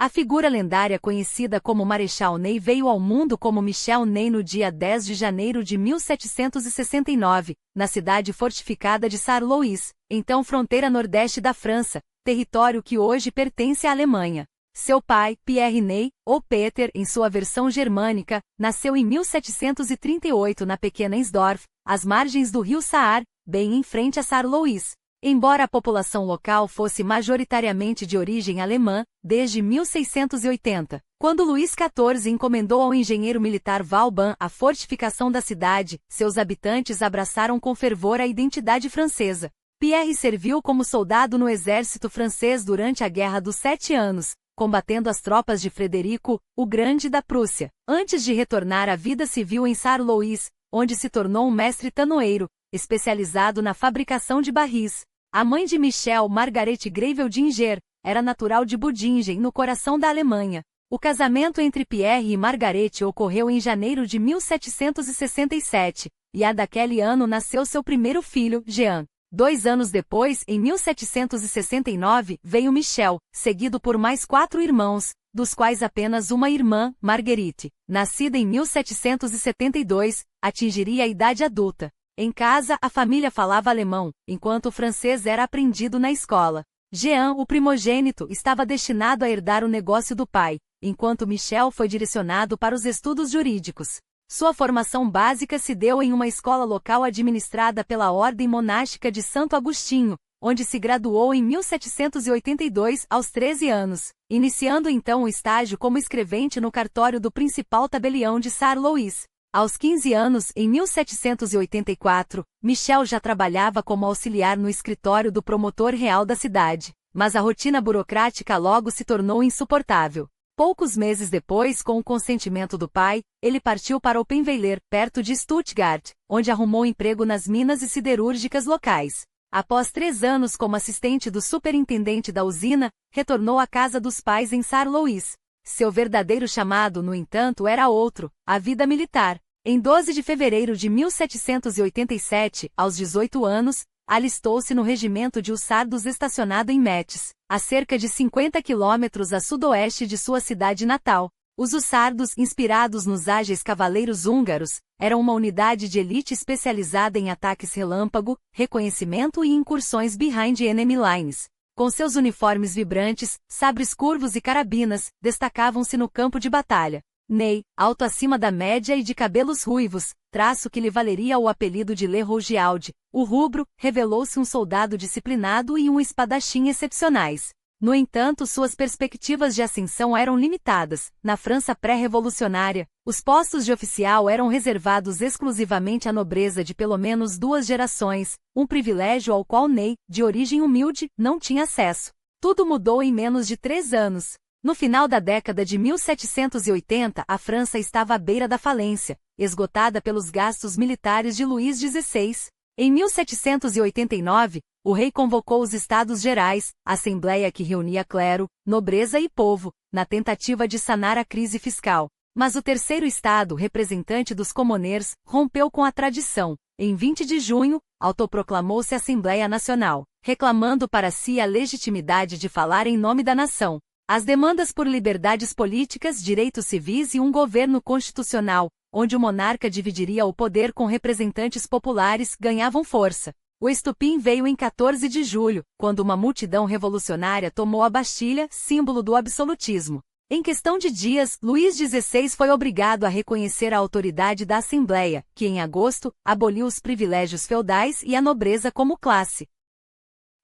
A figura lendária conhecida como Marechal Ney veio ao mundo como Michel Ney no dia 10 de janeiro de 1769, na cidade fortificada de Sarre-Louis, então fronteira nordeste da França, território que hoje pertence à Alemanha. Seu pai, Pierre Ney, ou Peter em sua versão germânica, nasceu em 1738 na pequena Ensdorf, às margens do rio Saar, bem em frente a Sarre-Louis. Embora a população local fosse majoritariamente de origem alemã, desde 1680, quando Luís XIV encomendou ao engenheiro militar Vauban a fortificação da cidade, seus habitantes abraçaram com fervor a identidade francesa. Pierre serviu como soldado no exército francês durante a Guerra dos 7 Anos, combatendo as tropas de Frederico, o Grande da Prússia, antes de retornar à vida civil em Sarre-Louis, onde se tornou um mestre tanoeiro, especializado na fabricação de barris. A mãe de Michel, Margaret Gravel d'Inger, era natural de Budingen, no coração da Alemanha. O casamento entre Pierre e Margaret ocorreu em janeiro de 1767, e daquele ano nasceu seu primeiro filho, Jean. 2 anos depois, em 1769, veio Michel, seguido por mais 4 irmãos, dos quais apenas uma irmã, Marguerite, nascida em 1772, atingiria a idade adulta. Em casa, a família falava alemão, enquanto o francês era aprendido na escola. Jean, o primogênito, estava destinado a herdar o negócio do pai, enquanto Michel foi direcionado para os estudos jurídicos. Sua formação básica se deu em uma escola local administrada pela Ordem Monástica de Santo Agostinho, onde se graduou em 1782 aos 13 anos, iniciando então o estágio como escrevente no cartório do principal tabelião de Sarre-Louis. Aos 15 anos, em 1784, Michel já trabalhava como auxiliar no escritório do promotor real da cidade, mas a rotina burocrática logo se tornou insuportável. Poucos meses depois, com o consentimento do pai, ele partiu para Oppenweiler, perto de Stuttgart, onde arrumou emprego nas minas e siderúrgicas locais. Após 3 anos como assistente do superintendente da usina, retornou à casa dos pais em Sarre-Louis. Seu verdadeiro chamado, no entanto, era outro, a vida militar. Em 12 de fevereiro de 1787, aos 18 anos, alistou-se no regimento de hussardos estacionado em Metz, a cerca de 50 quilômetros a sudoeste de sua cidade natal. Os hussardos, inspirados nos ágeis cavaleiros húngaros, eram uma unidade de elite especializada em ataques relâmpago, reconhecimento e incursões behind enemy lines. Com seus uniformes vibrantes, sabres curvos e carabinas, destacavam-se no campo de batalha. Ney, alto acima da média e de cabelos ruivos, traço que lhe valeria o apelido de Le Rougeaud, o rubro, revelou-se um soldado disciplinado e um espadachim excepcionais. No entanto, suas perspectivas de ascensão eram limitadas. Na França pré-revolucionária, os postos de oficial eram reservados exclusivamente à nobreza de pelo menos 2 gerações, um privilégio ao qual Ney, de origem humilde, não tinha acesso. Tudo mudou em menos de 3 anos. No final da década de 1780, a França estava à beira da falência, esgotada pelos gastos militares de Luís XVI. Em 1789, o rei convocou os Estados Gerais, assembleia que reunia clero, nobreza e povo, na tentativa de sanar a crise fiscal. Mas o terceiro Estado, representante dos comoners, rompeu com a tradição. Em 20 de junho, autoproclamou-se Assembleia Nacional, reclamando para si a legitimidade de falar em nome da nação. As demandas por liberdades políticas, direitos civis e um governo constitucional, onde o monarca dividiria o poder com representantes populares, ganhavam força. O estupim veio em 14 de julho, quando uma multidão revolucionária tomou a Bastilha, símbolo do absolutismo. Em questão de dias, Luís XVI foi obrigado a reconhecer a autoridade da Assembleia, que em agosto, aboliu os privilégios feudais e a nobreza como classe.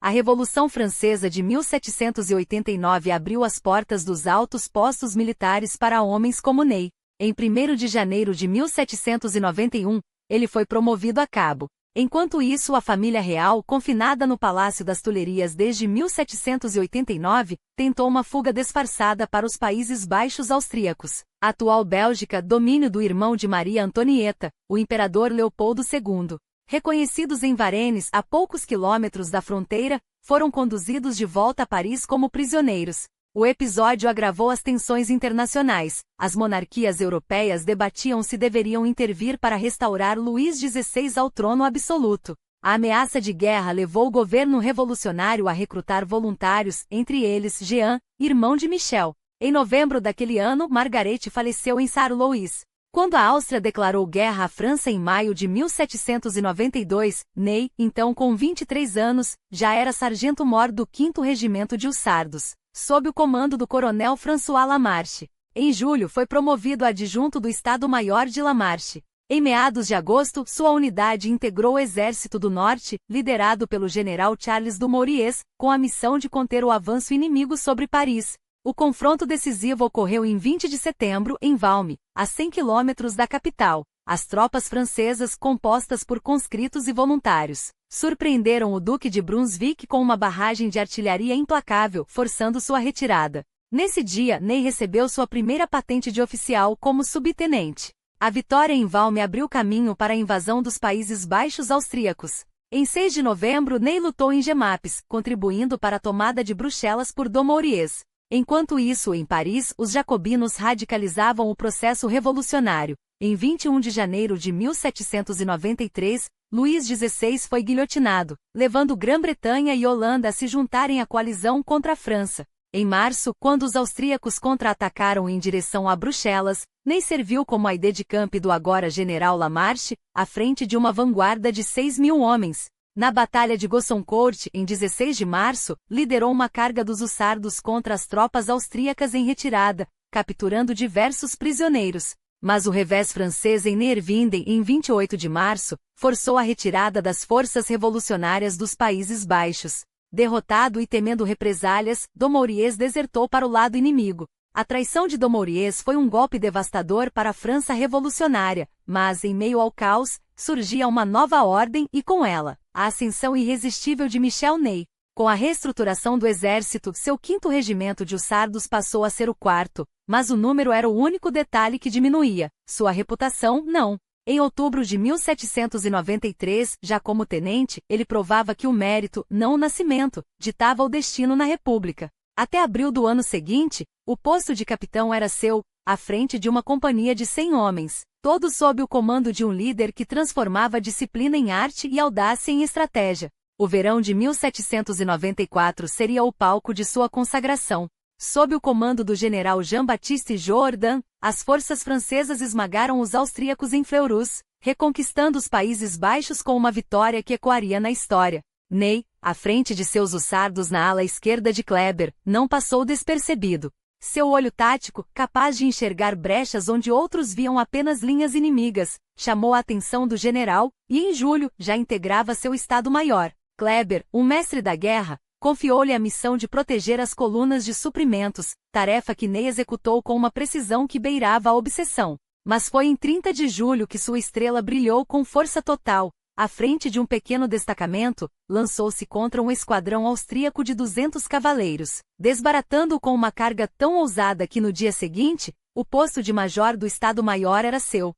A Revolução Francesa de 1789 abriu as portas dos altos postos militares para homens como Ney. Em 1º de janeiro de 1791, ele foi promovido a cabo. Enquanto isso, a família real, confinada no Palácio das Tulherias desde 1789, tentou uma fuga disfarçada para os Países Baixos austríacos, a atual Bélgica, domínio do irmão de Maria Antonieta, o imperador Leopoldo II. Reconhecidos em Varennes, a poucos quilômetros da fronteira, foram conduzidos de volta a Paris como prisioneiros. O episódio agravou as tensões internacionais. As monarquias europeias debatiam se deveriam intervir para restaurar Luís XVI ao trono absoluto. A ameaça de guerra levou o governo revolucionário a recrutar voluntários, entre eles Jean, irmão de Michel. Em novembro daquele ano, Margaret faleceu em Saarlouis. Quando a Áustria declarou guerra à França em maio de 1792, Ney, então com 23 anos, já era sargento-mor do 5º Regimento de Hussardos, sob o comando do coronel François Lamarche. Em julho foi promovido a adjunto do Estado-Maior de Lamarche. Em meados de agosto, sua unidade integrou o Exército do Norte, liderado pelo general Charles Dumouriez, com a missão de conter o avanço inimigo sobre Paris. O confronto decisivo ocorreu em 20 de setembro, em Valmy, a 100 quilômetros da capital. As tropas francesas, compostas por conscritos e voluntários, surpreenderam o Duque de Brunswick com uma barragem de artilharia implacável, forçando sua retirada. Nesse dia, Ney recebeu sua primeira patente de oficial como subtenente. A vitória em Valmy abriu caminho para a invasão dos Países Baixos austríacos. Em 6 de novembro, Ney lutou em Jemappes, contribuindo para a tomada de Bruxelas por Dumouriez. Enquanto isso, em Paris, os jacobinos radicalizavam o processo revolucionário. Em 21 de janeiro de 1793, Luís XVI foi guilhotinado, levando Grã-Bretanha e Holanda a se juntarem à coalizão contra a França. Em março, quando os austríacos contra-atacaram em direção a Bruxelas, Ney serviu como aide-de-camp do agora general Lamarche, à frente de uma vanguarda de 6.000 homens. Na Batalha de Gosoncourt, em 16 de março, liderou uma carga dos hussardos contra as tropas austríacas em retirada, capturando diversos prisioneiros. Mas o revés francês em Neerwinden, em 28 de março, forçou a retirada das forças revolucionárias dos Países Baixos. Derrotado e temendo represálias, Dumouriez desertou para o lado inimigo. A traição de Dumouriez foi um golpe devastador para a França revolucionária, mas, em meio ao caos, surgia uma nova ordem e, com ela, a ascensão irresistível de Michel Ney. Com a reestruturação do exército, seu 5º regimento de hussardos passou a ser o 4º, mas o número era o único detalhe que diminuía, sua reputação não. Em outubro de 1793, já como tenente, ele provava que o mérito, não o nascimento, ditava o destino na República. Até abril do ano seguinte, o posto de capitão era seu, à frente de uma companhia de 100 homens, todos sob o comando de um líder que transformava disciplina em arte e audácia em estratégia. O verão de 1794 seria o palco de sua consagração. Sob o comando do general Jean-Baptiste Jourdan, as forças francesas esmagaram os austríacos em Fleurus, reconquistando os Países Baixos com uma vitória que ecoaria na história. Ney, à frente de seus hussardos na ala esquerda de Kleber, não passou despercebido. Seu olho tático, capaz de enxergar brechas onde outros viam apenas linhas inimigas, chamou a atenção do general, e em julho, já integrava seu Estado-Maior. Kleber, um mestre da guerra, confiou-lhe a missão de proteger as colunas de suprimentos, tarefa que Ney executou com uma precisão que beirava a obsessão. Mas foi em 30 de julho que sua estrela brilhou com força total. À frente de um pequeno destacamento, lançou-se contra um esquadrão austríaco de 200 cavaleiros, desbaratando-o com uma carga tão ousada que no dia seguinte, o posto de major do Estado-Maior era seu.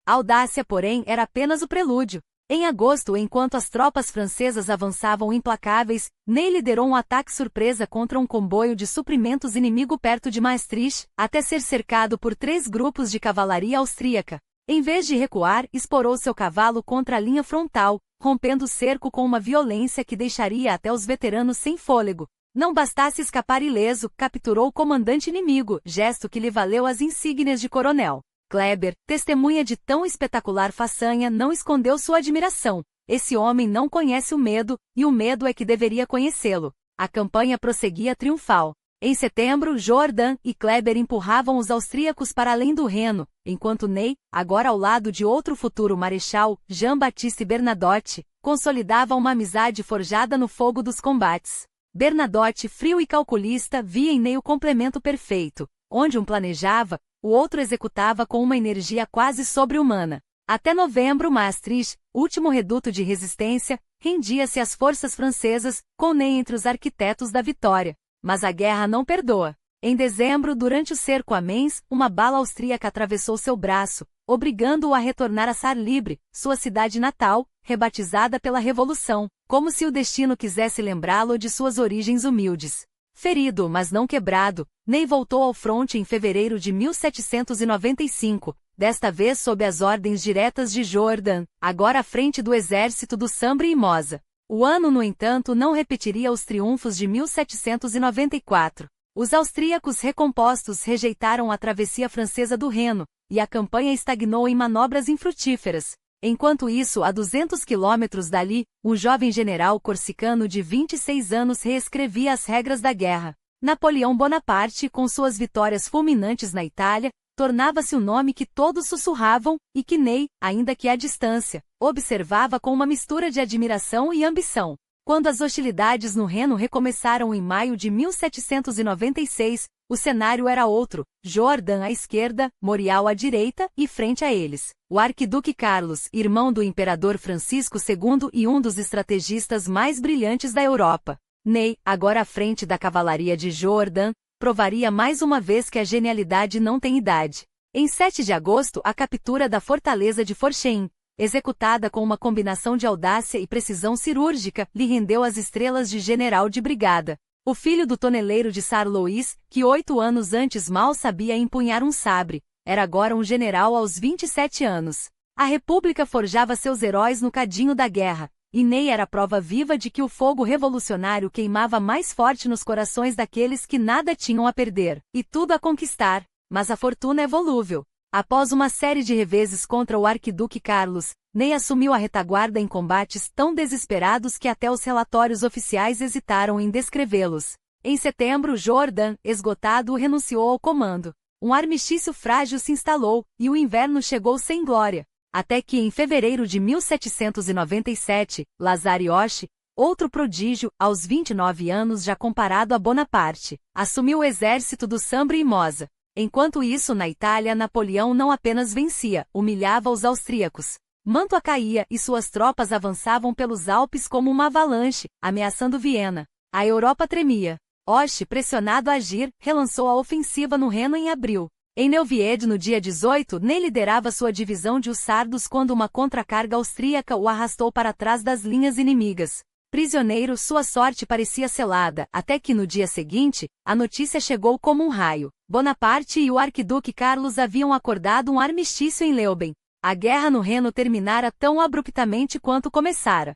A audácia, porém, era apenas o prelúdio. Em agosto, enquanto as tropas francesas avançavam implacáveis, Ney liderou um ataque surpresa contra um comboio de suprimentos inimigo perto de Maastricht, até ser cercado por 3 grupos de cavalaria austríaca. Em vez de recuar, esporou seu cavalo contra a linha frontal, rompendo o cerco com uma violência que deixaria até os veteranos sem fôlego. Não bastasse escapar ileso, capturou o comandante inimigo, gesto que lhe valeu as insígnias de coronel. Kleber, testemunha de tão espetacular façanha, não escondeu sua admiração. Esse homem não conhece o medo, e o medo é que deveria conhecê-lo. A campanha prosseguia triunfal. Em setembro, Jourdan e Kleber empurravam os austríacos para além do Reno, enquanto Ney, agora ao lado de outro futuro marechal, Jean-Baptiste Bernadotte, consolidava uma amizade forjada no fogo dos combates. Bernadotte, frio e calculista, via em Ney o complemento perfeito. Onde um planejava, o outro executava com uma energia quase sobre-humana. Até novembro, Maastricht, último reduto de resistência, rendia-se às forças francesas, com Ney entre os arquitetos da vitória. Mas a guerra não perdoa. Em dezembro, durante o cerco a Mainz, uma bala austríaca atravessou seu braço, obrigando-o a retornar a Sarre-Libre, sua cidade natal, rebatizada pela Revolução, como se o destino quisesse lembrá-lo de suas origens humildes. Ferido, mas não quebrado, Ney voltou ao fronte em fevereiro de 1795, desta vez sob as ordens diretas de Jourdan, agora à frente do exército do Sambre e Mosa. O ano, no entanto, não repetiria os triunfos de 1794. Os austríacos recompostos rejeitaram a travessia francesa do Reno, e a campanha estagnou em manobras infrutíferas. Enquanto isso, a 200 quilômetros dali, um jovem general corsicano de 26 anos reescrevia as regras da guerra. Napoleão Bonaparte, com suas vitórias fulminantes na Itália, tornava-se o nome que todos sussurravam, e que Ney, ainda que à distância, observava com uma mistura de admiração e ambição. Quando as hostilidades no Reno recomeçaram em maio de 1796, o cenário era outro: Jourdan à esquerda, Morial à direita, e frente a eles, o arquiduque Carlos, irmão do imperador Francisco II e um dos estrategistas mais brilhantes da Europa. Ney, agora à frente da cavalaria de Jourdan, provaria mais uma vez que a genialidade não tem idade. Em 7 de agosto, a captura da fortaleza de Forchheim, executada com uma combinação de audácia e precisão cirúrgica, lhe rendeu as estrelas de general de brigada. O filho do toneleiro de Sarre-Louis, que 8 anos antes mal sabia empunhar um sabre, era agora um general aos 27 anos. A República forjava seus heróis no cadinho da guerra, e Ney era prova viva de que o fogo revolucionário queimava mais forte nos corações daqueles que nada tinham a perder, e tudo a conquistar. Mas a fortuna é volúvel. Após uma série de reveses contra o arquiduque Carlos, Ney assumiu a retaguarda em combates tão desesperados que até os relatórios oficiais hesitaram em descrevê-los. Em setembro, Jourdan, esgotado, renunciou ao comando. Um armistício frágil se instalou, e o inverno chegou sem glória. Até que em fevereiro de 1797, Lazare Hoche, outro prodígio, aos 29 anos já comparado a Bonaparte, assumiu o exército do Sambre e Mosa. Enquanto isso, na Itália, Napoleão não apenas vencia, humilhava os austríacos. Mantua caía e suas tropas avançavam pelos Alpes como uma avalanche, ameaçando Viena. A Europa tremia. Hoche, pressionado a agir, relançou a ofensiva no Reno em abril. Em Neuwied, no dia 18, Ney liderava sua divisão de hussardos quando uma contracarga austríaca o arrastou para trás das linhas inimigas. Prisioneiro, sua sorte parecia selada, até que no dia seguinte, a notícia chegou como um raio. Bonaparte e o arquiduque Carlos haviam acordado um armistício em Leoben. A guerra no Reno terminara tão abruptamente quanto começara.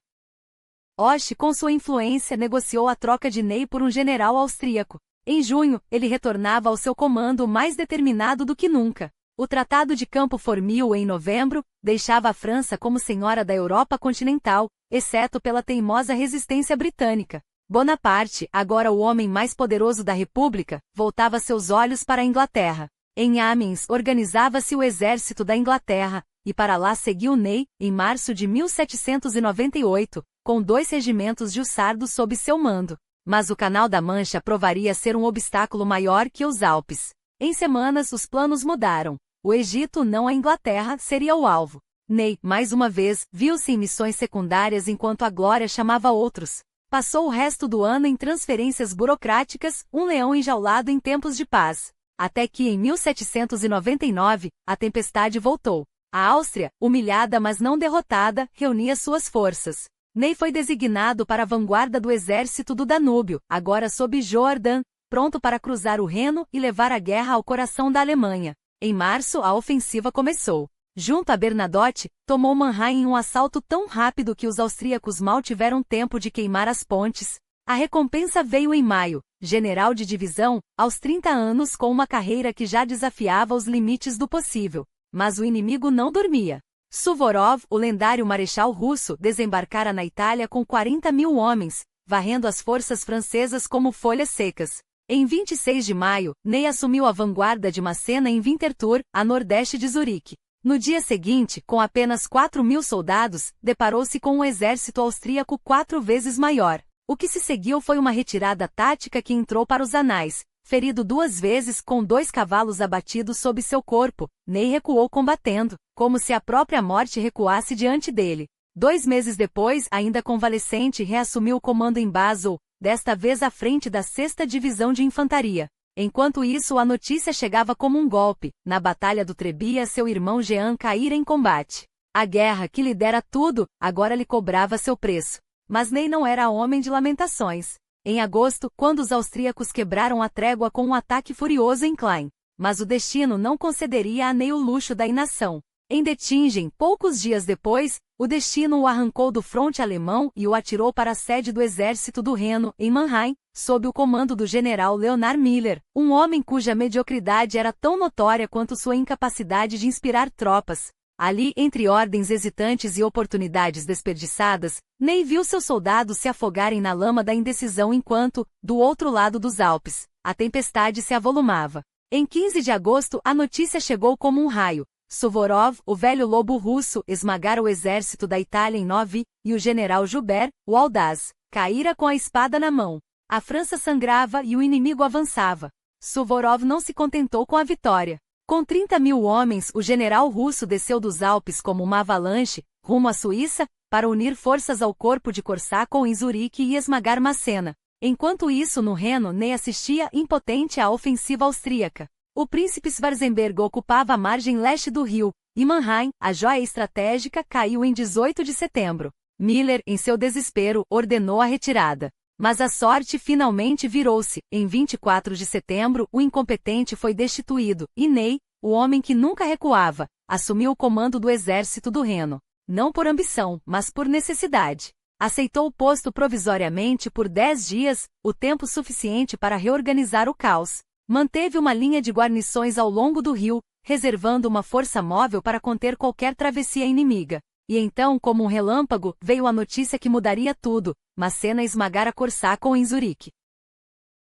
Hoche, com sua influência, negociou a troca de Ney por um general austríaco. Em junho, ele retornava ao seu comando mais determinado do que nunca. O Tratado de Campo Formio em novembro deixava a França como senhora da Europa continental, exceto pela teimosa resistência britânica. Bonaparte, agora o homem mais poderoso da República, voltava seus olhos para a Inglaterra. Em Amiens organizava-se o exército da Inglaterra, e para lá seguiu Ney, em março de 1798, com 2 regimentos de hussardos sob seu mando. Mas o Canal da Mancha provaria ser um obstáculo maior que os Alpes. Em semanas os planos mudaram. O Egito, não a Inglaterra, seria o alvo. Ney, mais uma vez, viu-se em missões secundárias enquanto a glória chamava outros. Passou o resto do ano em transferências burocráticas, um leão enjaulado em tempos de paz. Até que em 1799, a tempestade voltou. A Áustria, humilhada mas não derrotada, reunia suas forças. Ney foi designado para a vanguarda do exército do Danúbio, agora sob Jourdan, pronto para cruzar o Reno e levar a guerra ao coração da Alemanha. Em março, a ofensiva começou. Junto a Bernadotte, tomou Mannheim em um assalto tão rápido que os austríacos mal tiveram tempo de queimar as pontes. A recompensa veio em maio, general de divisão, aos 30 anos com uma carreira que já desafiava os limites do possível. Mas o inimigo não dormia. Suvorov, o lendário marechal russo, desembarcara na Itália com 40.000 homens, varrendo as forças francesas como folhas secas. Em 26 de maio, Ney assumiu a vanguarda de Massena em Winterthur, a nordeste de Zurique. No dia seguinte, com apenas 4.000 soldados, deparou-se com um exército austríaco 4 vezes maior. O que se seguiu foi uma retirada tática que entrou para os anais. Ferido 2 vezes com 2 cavalos abatidos sob seu corpo, Ney recuou combatendo, como se a própria morte recuasse diante dele. 2 meses depois, ainda convalescente, reassumiu o comando em Basel, desta vez à frente da 6ª Divisão de Infantaria. Enquanto isso, a notícia chegava como um golpe. Na Batalha do Trebia, seu irmão Jean caíra em combate. A guerra, que lhe dera tudo, agora lhe cobrava seu preço. Mas Ney não era homem de lamentações. Em agosto, quando os austríacos quebraram a trégua com um ataque furioso em Klein. Mas o destino não concederia a Ney o luxo da inação. Em Dettingen, poucos dias depois, O destino o arrancou do fronte alemão e o atirou para a sede do exército do Reno, em Mannheim, sob o comando do general Leonhard Miller, um homem cuja mediocridade era tão notória quanto sua incapacidade de inspirar tropas. Ali, entre ordens hesitantes e oportunidades desperdiçadas, Ney viu seus soldados se afogarem na lama da indecisão enquanto, do outro lado dos Alpes, a tempestade se avolumava. Em 15 de agosto, a notícia chegou como um raio. Suvorov, o velho lobo russo, esmagara o exército da Itália em Novi, e o general Joubert, o audaz, caíra com a espada na mão. A França sangrava e o inimigo avançava. Suvorov não se contentou com a vitória. Com 30.000 homens, o general russo desceu dos Alpes como uma avalanche, rumo à Suíça, para unir forças ao corpo de Korsákov em Zurique e esmagar Massena. Enquanto isso, no Reno, Ney assistia impotente à ofensiva austríaca. O príncipe Schwarzenberg ocupava a margem leste do rio, e Mannheim, a joia estratégica, caiu em 18 de setembro. Miller, em seu desespero, ordenou a retirada. Mas a sorte finalmente virou-se. Em 24 de setembro, o incompetente foi destituído, e Ney, o homem que nunca recuava, assumiu o comando do exército do Reno. Não por ambição, mas por necessidade. Aceitou o posto provisoriamente por 10 dias, o tempo suficiente para reorganizar o caos. Manteve uma linha de guarnições ao longo do rio, reservando uma força móvel para conter qualquer travessia inimiga. E então, como um relâmpago, veio a notícia que mudaria tudo: Massena esmagara Korsákov em Zurique.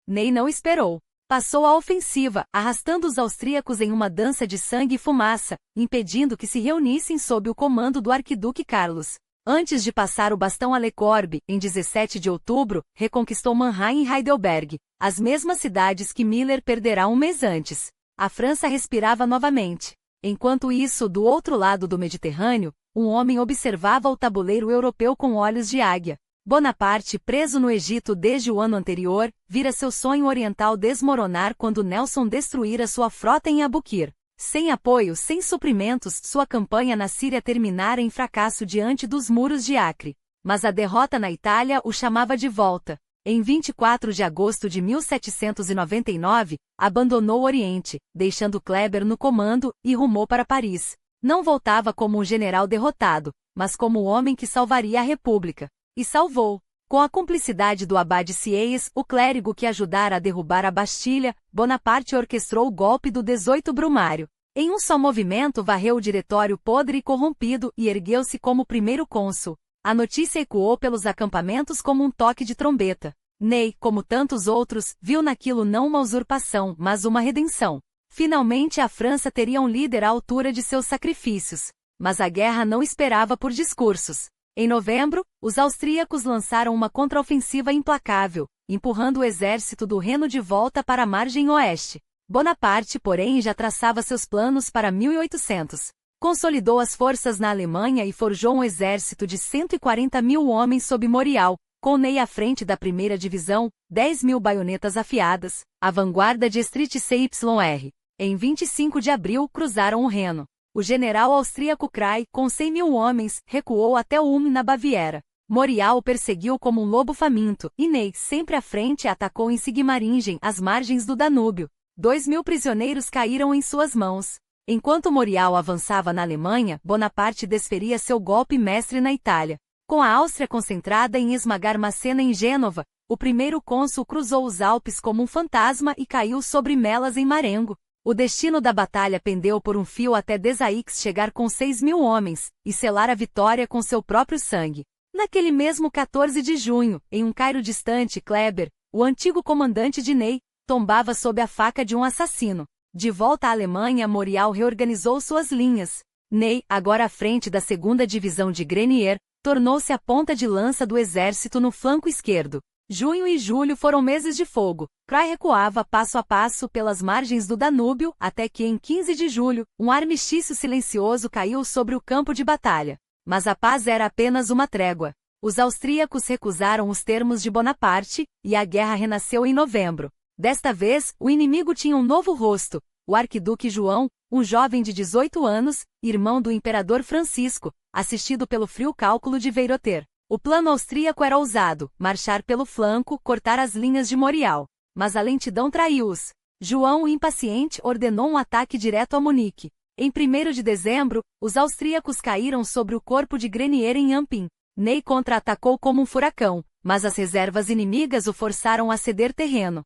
Ney não esperou. Passou a ofensiva, arrastando os austríacos em uma dança de sangue e fumaça, impedindo que se reunissem sob o comando do arquiduque Carlos. Antes de passar o bastão a Lecorbe, em 17 de outubro, reconquistou Mannheim e Heidelberg, as mesmas cidades que Miller perderá um mês antes. A França respirava novamente. Enquanto isso, do outro lado do Mediterrâneo, um homem observava o tabuleiro europeu com olhos de águia. Bonaparte, preso no Egito desde o ano anterior, vira seu sonho oriental desmoronar quando Nelson destruíra sua frota em Abukir. Sem apoio, sem suprimentos, sua campanha na Síria terminara em fracasso diante dos muros de Acre. Mas a derrota na Itália o chamava de volta. Em 24 de agosto de 1799, abandonou o Oriente, deixando Kleber no comando, e rumou para Paris. Não voltava como um general derrotado, mas como o homem que salvaria a República. E salvou. Com a cumplicidade do abade Sieyes, o clérigo que ajudara a derrubar a Bastilha, Bonaparte orquestrou o golpe do 18 Brumário. Em um só movimento varreu o diretório podre e corrompido e ergueu-se como primeiro cônsul. A notícia ecoou pelos acampamentos como um toque de trombeta. Ney, como tantos outros, viu naquilo não uma usurpação, mas uma redenção. Finalmente a França teria um líder à altura de seus sacrifícios. Mas a guerra não esperava por discursos. Em novembro, os austríacos lançaram uma contraofensiva implacável, empurrando o exército do Reno de volta para a margem oeste. Bonaparte, porém, já traçava seus planos para 1800. Consolidou as forças na Alemanha e forjou um exército de 140.000 homens sob Morial, com Ney à frente da primeira divisão, 10.000 baionetas afiadas, a vanguarda de Street CYR. Em 25 de abril, cruzaram o Reno. O general austríaco Kray, com 100.000 homens, recuou até Ulm na Baviera. Morial o perseguiu como um lobo faminto, e Ney, sempre à frente, atacou em Sigmaringen, às margens do Danúbio. 2.000 prisioneiros caíram em suas mãos. Enquanto Morial avançava na Alemanha, Bonaparte desferia seu golpe mestre na Itália. Com a Áustria concentrada em esmagar Massena em Gênova, o primeiro cônsul cruzou os Alpes como um fantasma e caiu sobre Melas em Marengo. O destino da batalha pendeu por um fio até Desaix chegar com 6.000 homens, e selar a vitória com seu próprio sangue. Naquele mesmo 14 de junho, em um Cairo distante, Kleber, o antigo comandante de Ney, tombava sob a faca de um assassino. De volta à Alemanha, Morial reorganizou suas linhas. Ney, agora à frente da 2ª Divisão de Grenier, tornou-se a ponta de lança do exército no flanco esquerdo. Junho e julho foram meses de fogo. Kray recuava passo a passo pelas margens do Danúbio, até que em 15 de julho, um armistício silencioso caiu sobre o campo de batalha. Mas a paz era apenas uma trégua. Os austríacos recusaram os termos de Bonaparte, e a guerra renasceu em novembro. Desta vez, o inimigo tinha um novo rosto: o arquiduque João, um jovem de 18 anos, irmão do imperador Francisco, assistido pelo frio cálculo de Veyroter. O plano austríaco era ousado: marchar pelo flanco, cortar as linhas de Morial. Mas a lentidão traiu-os. João, impaciente, ordenou um ataque direto a Munique. Em 1º de dezembro, os austríacos caíram sobre o corpo de Grenier em Ampin. Ney contra-atacou como um furacão, mas as reservas inimigas o forçaram a ceder terreno.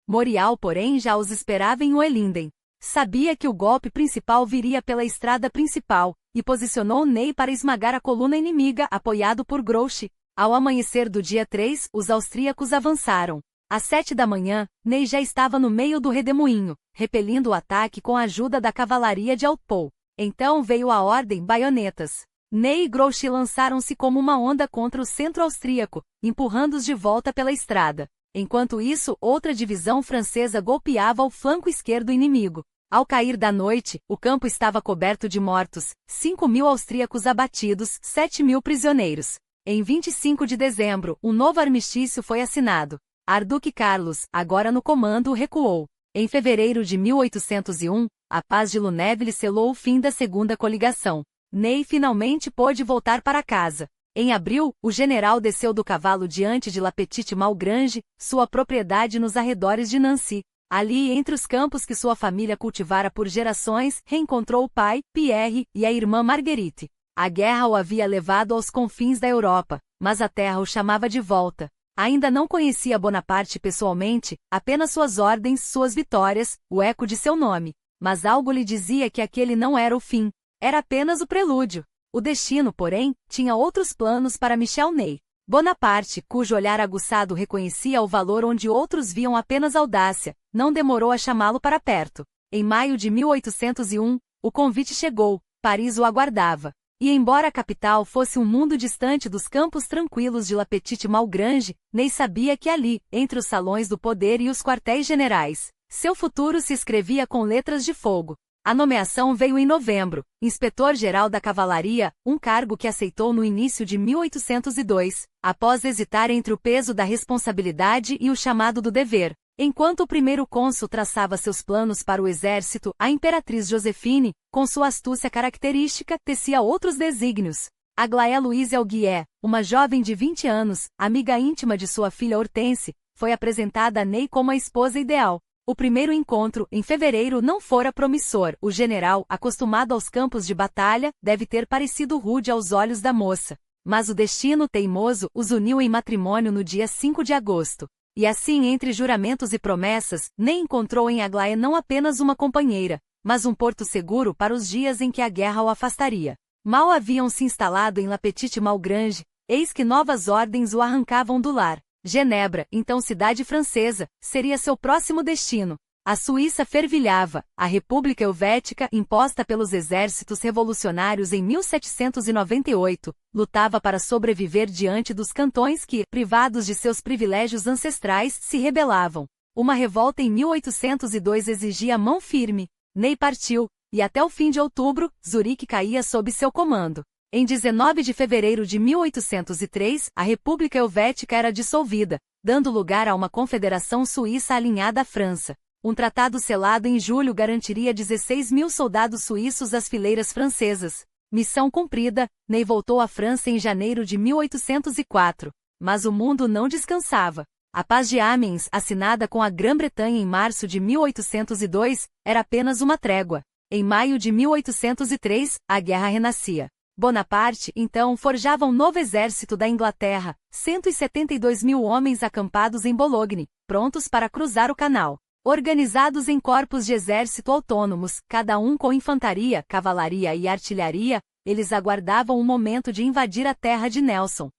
Morial, porém, já os esperava em Oelinden. Sabia que o golpe principal viria pela estrada principal, e posicionou Ney para esmagar a coluna inimiga apoiado por Grouchy. Ao amanhecer do dia 3, os austríacos avançaram. Às 7 da manhã, Ney já estava no meio do redemoinho, repelindo o ataque com a ajuda da cavalaria de Outpool. Então veio a ordem baionetas. Ney e Grouchy lançaram-se como uma onda contra o centro austríaco, empurrando-os de volta pela estrada. Enquanto isso, outra divisão francesa golpeava o flanco esquerdo inimigo. Ao cair da noite, o campo estava coberto de mortos, 5.000 austríacos abatidos, 7.000 prisioneiros. Em 25 de dezembro, um novo armistício foi assinado. Arduque Carlos, agora no comando, recuou. Em fevereiro de 1801, a paz de Lunéville selou o fim da Segunda Coligação. Ney finalmente pôde voltar para casa. Em abril, o general desceu do cavalo diante de La Petite Malgrange, sua propriedade nos arredores de Nancy. Ali, entre os campos que sua família cultivara por gerações, reencontrou o pai, Pierre, e a irmã Marguerite. A guerra o havia levado aos confins da Europa, mas a terra o chamava de volta. Ainda não conhecia Bonaparte pessoalmente, apenas suas ordens, suas vitórias, o eco de seu nome. Mas algo lhe dizia que aquele não era o fim. Era apenas o prelúdio. O destino, porém, tinha outros planos para Michel Ney. Bonaparte, cujo olhar aguçado reconhecia o valor onde outros viam apenas audácia, não demorou a chamá-lo para perto. Em maio de 1801, o convite chegou, Paris o aguardava. E embora a capital fosse um mundo distante dos campos tranquilos de La Petite Malgrange, Ney sabia que ali, entre os salões do poder e os quartéis generais, seu futuro se escrevia com letras de fogo. A nomeação veio em novembro, inspetor-geral da cavalaria, um cargo que aceitou no início de 1802, após hesitar entre o peso da responsabilidade e o chamado do dever. Enquanto o primeiro cônsul traçava seus planos para o exército, a imperatriz Josefine, com sua astúcia característica, tecia outros desígnios. Aglaé Louise Auguier, uma jovem de 20 anos, amiga íntima de sua filha Hortense, foi apresentada a Ney como a esposa ideal. O primeiro encontro, em fevereiro, não fora promissor. O general, acostumado aos campos de batalha, deve ter parecido rude aos olhos da moça. Mas o destino teimoso os uniu em matrimônio no dia 5 de agosto. E assim, entre juramentos e promessas, Ney encontrou em Aglaé não apenas uma companheira, mas um porto seguro para os dias em que a guerra o afastaria. Mal haviam se instalado em La Petite Malgrange, eis que novas ordens o arrancavam do lar. Genebra, então cidade francesa, seria seu próximo destino. A Suíça fervilhava, a República Helvética, imposta pelos exércitos revolucionários em 1798, lutava para sobreviver diante dos cantões que, privados de seus privilégios ancestrais, se rebelavam. Uma revolta em 1802 exigia mão firme. Ney partiu, e até o fim de outubro, Zurique caía sob seu comando. Em 19 de fevereiro de 1803, a República Helvética era dissolvida, dando lugar a uma confederação suíça alinhada à França. Um tratado selado em julho garantiria 16.000 soldados suíços às fileiras francesas. Missão cumprida, Ney voltou à França em janeiro de 1804. Mas o mundo não descansava. A Paz de Amiens, assinada com a Grã-Bretanha em março de 1802, era apenas uma trégua. Em maio de 1803, a guerra renascia. Bonaparte, então, forjava um novo exército da Inglaterra, 172.000 homens acampados em Boulogne, prontos para cruzar o canal. Organizados em corpos de exército autônomos, cada um com infantaria, cavalaria e artilharia, eles aguardavam o momento de invadir a terra de Nelson.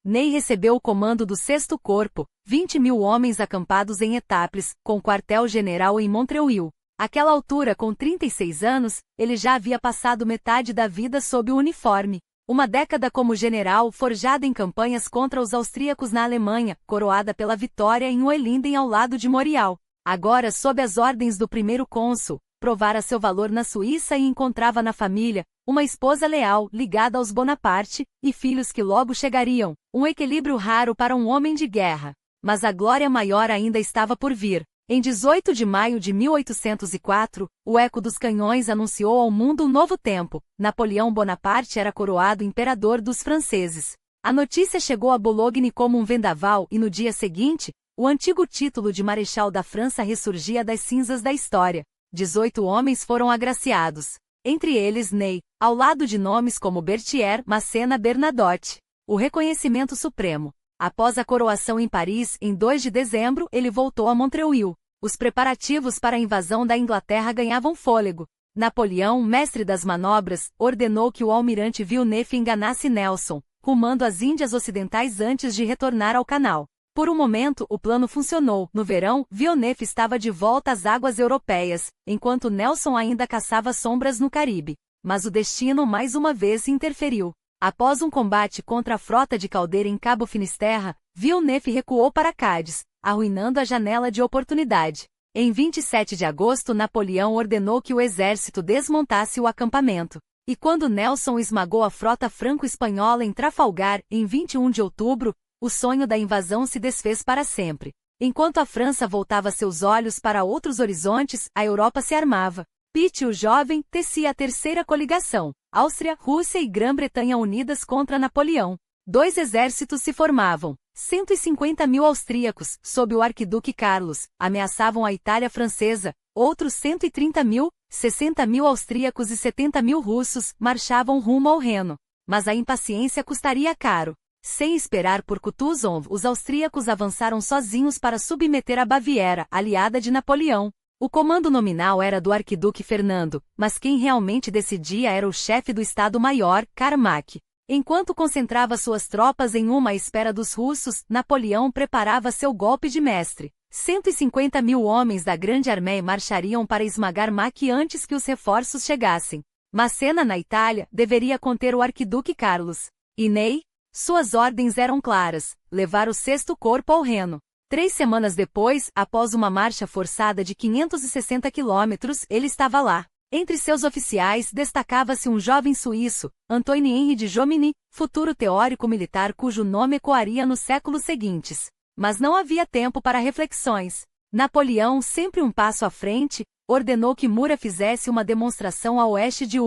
Ney recebeu o comando do 6º Corpo, 20.000 homens acampados em Étaples, com quartel-general em Montreuil. Àquela altura, com 36 anos, ele já havia passado metade da vida sob o uniforme. Uma década como general, forjado em campanhas contra os austríacos na Alemanha, coroada pela vitória em Oelinden ao lado de Morial. Agora, sob as ordens do primeiro cônsul, provara seu valor na Suíça e encontrava na família uma esposa leal, ligada aos Bonaparte, e filhos que logo chegariam, um equilíbrio raro para um homem de guerra. Mas a glória maior ainda estava por vir. Em 18 de maio de 1804, o eco dos canhões anunciou ao mundo um novo tempo. Napoleão Bonaparte era coroado imperador dos franceses. A notícia chegou a Boulogne como um vendaval e no dia seguinte, o antigo título de Marechal da França ressurgia das cinzas da história. 18 homens foram agraciados. Entre eles Ney, ao lado de nomes como Berthier, Massena, Bernadotte. O reconhecimento supremo. Após a coroação em Paris, em 2 de dezembro, ele voltou a Montreuil. Os preparativos para a invasão da Inglaterra ganhavam fôlego. Napoleão, mestre das manobras, ordenou que o almirante Villeneuve enganasse Nelson, rumando às Índias Ocidentais antes de retornar ao canal. Por um momento, o plano funcionou. No verão, Villeneuve estava de volta às águas europeias, enquanto Nelson ainda caçava sombras no Caribe. Mas o destino mais uma vez interferiu. Após um combate contra a frota de Caldeira em Cabo Finisterra, Villeneuve recuou para Cádiz, arruinando a janela de oportunidade. Em 27 de agosto, Napoleão ordenou que o exército desmontasse o acampamento. E quando Nelson esmagou a frota franco-espanhola em Trafalgar, em 21 de outubro, o sonho da invasão se desfez para sempre. Enquanto a França voltava seus olhos para outros horizontes, a Europa se armava. Pitt, o jovem, tecia a terceira coligação, Áustria, Rússia e Grã-Bretanha unidas contra Napoleão. 2 exércitos se formavam. 150.000 austríacos, sob o arquiduque Carlos, ameaçavam a Itália francesa. Outros 130.000, 60.000 austríacos e 70.000 russos, marchavam rumo ao Reno. Mas a impaciência custaria caro. Sem esperar por Kutuzov, os austríacos avançaram sozinhos para submeter a Baviera, aliada de Napoleão. O comando nominal era do arquiduque Fernando, mas quem realmente decidia era o chefe do Estado-Maior, Carmack. Enquanto concentrava suas tropas em uma à espera dos russos, Napoleão preparava seu golpe de mestre. 150.000 homens da Grande Armée marchariam para esmagar Mack antes que os reforços chegassem. Massena, na Itália, deveria conter o arquiduque Carlos. E Ney? Suas ordens eram claras: levar o sexto corpo ao Reno. 3 semanas depois, após uma marcha forçada de 560 quilômetros, ele estava lá. Entre seus oficiais destacava-se um jovem suíço, Antoine Henri de Jomini, futuro teórico militar cujo nome ecoaria nos séculos seguintes. Mas não havia tempo para reflexões. Napoleão, sempre um passo à frente, ordenou que Murat fizesse uma demonstração a oeste de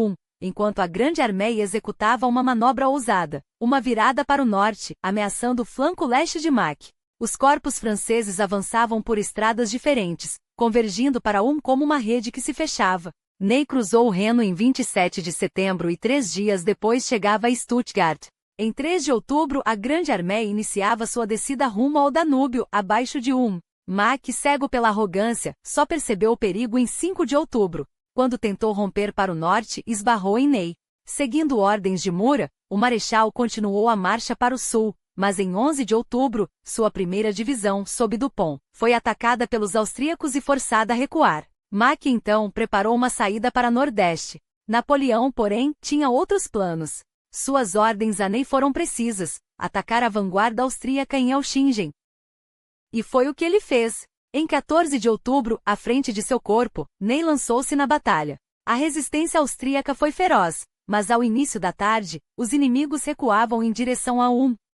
enquanto a Grande Armée executava uma manobra ousada, uma virada para o norte, ameaçando o flanco leste de Mack. Os corpos franceses avançavam por estradas diferentes, convergindo para como uma rede que se fechava. Ney cruzou o Reno em 27 de setembro e 3 dias depois chegava a Stuttgart. Em 3 de outubro, a Grande Armée iniciava sua descida rumo ao Danúbio, abaixo de Mack, cego pela arrogância, só percebeu o perigo em 5 de outubro. Quando tentou romper para o norte, esbarrou em Ney. Seguindo ordens de Murat, o marechal continuou a marcha para o sul, mas em 11 de outubro, sua primeira divisão, sob Dupont, foi atacada pelos austríacos e forçada a recuar. Mack então preparou uma saída para Nordeste. Napoleão, porém, tinha outros planos. Suas ordens a Ney foram precisas: atacar a vanguarda austríaca em Elchingen. E foi o que ele fez. Em 14 de outubro, à frente de seu corpo, Ney lançou-se na batalha. A resistência austríaca foi feroz, mas ao início da tarde, os inimigos recuavam em direção a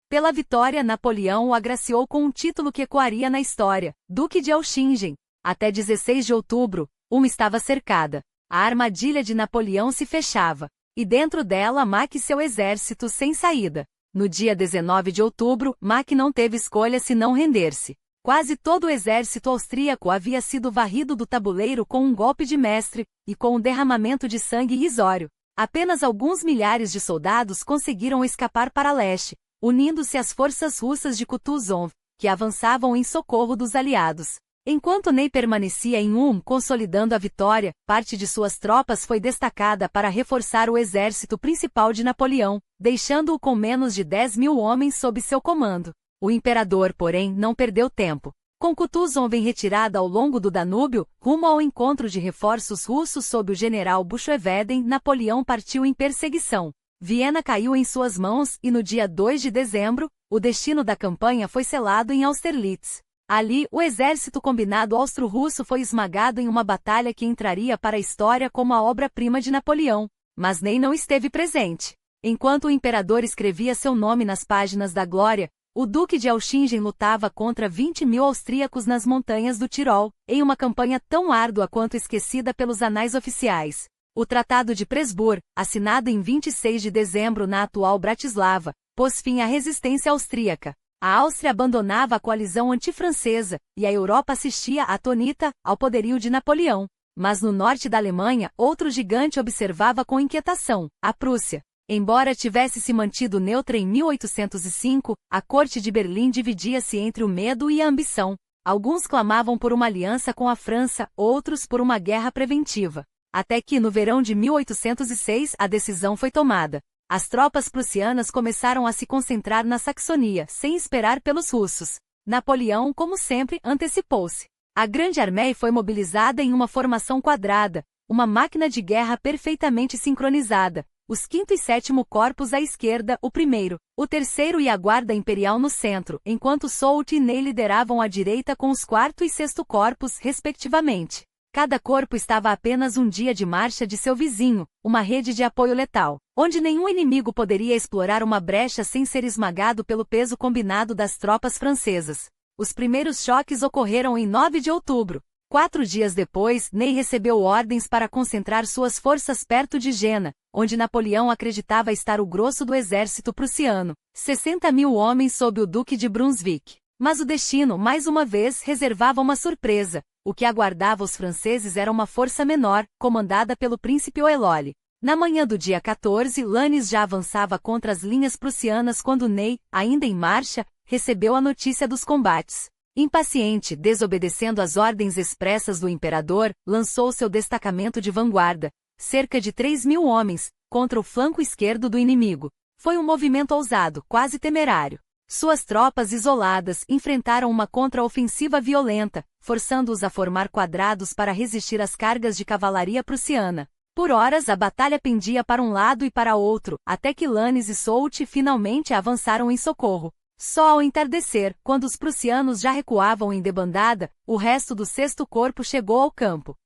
Pela vitória, Napoleão o agraciou com um título que ecoaria na história: Duque de Elchingen. Até 16 de outubro, estava cercada. A armadilha de Napoleão se fechava. E dentro dela Mack e seu exército sem saída. No dia 19 de outubro, Mack não teve escolha senão render-se. Quase todo o exército austríaco havia sido varrido do tabuleiro com um golpe de mestre, e com um derramamento de sangue irrisório. Apenas alguns milhares de soldados conseguiram escapar para leste, unindo-se às forças russas de Kutuzov, que avançavam em socorro dos aliados. Enquanto Ney permanecia em consolidando a vitória, parte de suas tropas foi destacada para reforçar o exército principal de Napoleão, deixando-o com menos de 10.000 homens sob seu comando. O imperador, porém, não perdeu tempo. Com Kutuzov em retirada ao longo do Danúbio, rumo ao encontro de reforços russos sob o general Buxhoeveden, Napoleão partiu em perseguição. Viena caiu em suas mãos e no dia 2 de dezembro, o destino da campanha foi selado em Austerlitz. Ali, o exército combinado austro-russo foi esmagado em uma batalha que entraria para a história como a obra-prima de Napoleão. Mas Ney não esteve presente. Enquanto o imperador escrevia seu nome nas páginas da glória, o Duque de Elchingen lutava contra 20.000 austríacos nas montanhas do Tirol, em uma campanha tão árdua quanto esquecida pelos anais oficiais. O Tratado de Presburg, assinado em 26 de dezembro na atual Bratislava, pôs fim à resistência austríaca. A Áustria abandonava a coalizão antifrancesa, e a Europa assistia atônita ao poderio de Napoleão. Mas no norte da Alemanha, outro gigante observava com inquietação: a Prússia. Embora tivesse se mantido neutra em 1805, a corte de Berlim dividia-se entre o medo e a ambição. Alguns clamavam por uma aliança com a França, outros por uma guerra preventiva. Até que, no verão de 1806, a decisão foi tomada. As tropas prussianas começaram a se concentrar na Saxonia, sem esperar pelos russos. Napoleão, como sempre, antecipou-se. A Grande Armée foi mobilizada em uma formação quadrada, uma máquina de guerra perfeitamente sincronizada. Os 5º e 7º corpos à esquerda, o 1º, o 3º e a Guarda Imperial no centro, enquanto Soult e Ney lideravam à direita com os 4º e 6º corpos, respectivamente. Cada corpo estava a apenas um dia de marcha de seu vizinho, uma rede de apoio letal, onde nenhum inimigo poderia explorar uma brecha sem ser esmagado pelo peso combinado das tropas francesas. Os primeiros choques ocorreram em 9 de outubro. 4 dias depois, Ney recebeu ordens para concentrar suas forças perto de Jena, onde Napoleão acreditava estar o grosso do exército prussiano, 60.000 homens sob o Duque de Brunswick. Mas o destino, mais uma vez, reservava uma surpresa. O que aguardava os franceses era uma força menor, comandada pelo príncipe Oelole. Na manhã do dia 14, Lannes já avançava contra as linhas prussianas quando Ney, ainda em marcha, recebeu a notícia dos combates. Impaciente, desobedecendo às ordens expressas do imperador, lançou seu destacamento de vanguarda, cerca de 3.000 homens, contra o flanco esquerdo do inimigo. Foi um movimento ousado, quase temerário. Suas tropas isoladas enfrentaram uma contra-ofensiva violenta, forçando-os a formar quadrados para resistir às cargas de cavalaria prussiana. Por horas a batalha pendia para um lado e para outro, até que Lannes e Soult finalmente avançaram em socorro. Só ao entardecer, quando os prussianos já recuavam em debandada, o resto do 6º corpo chegou ao campo.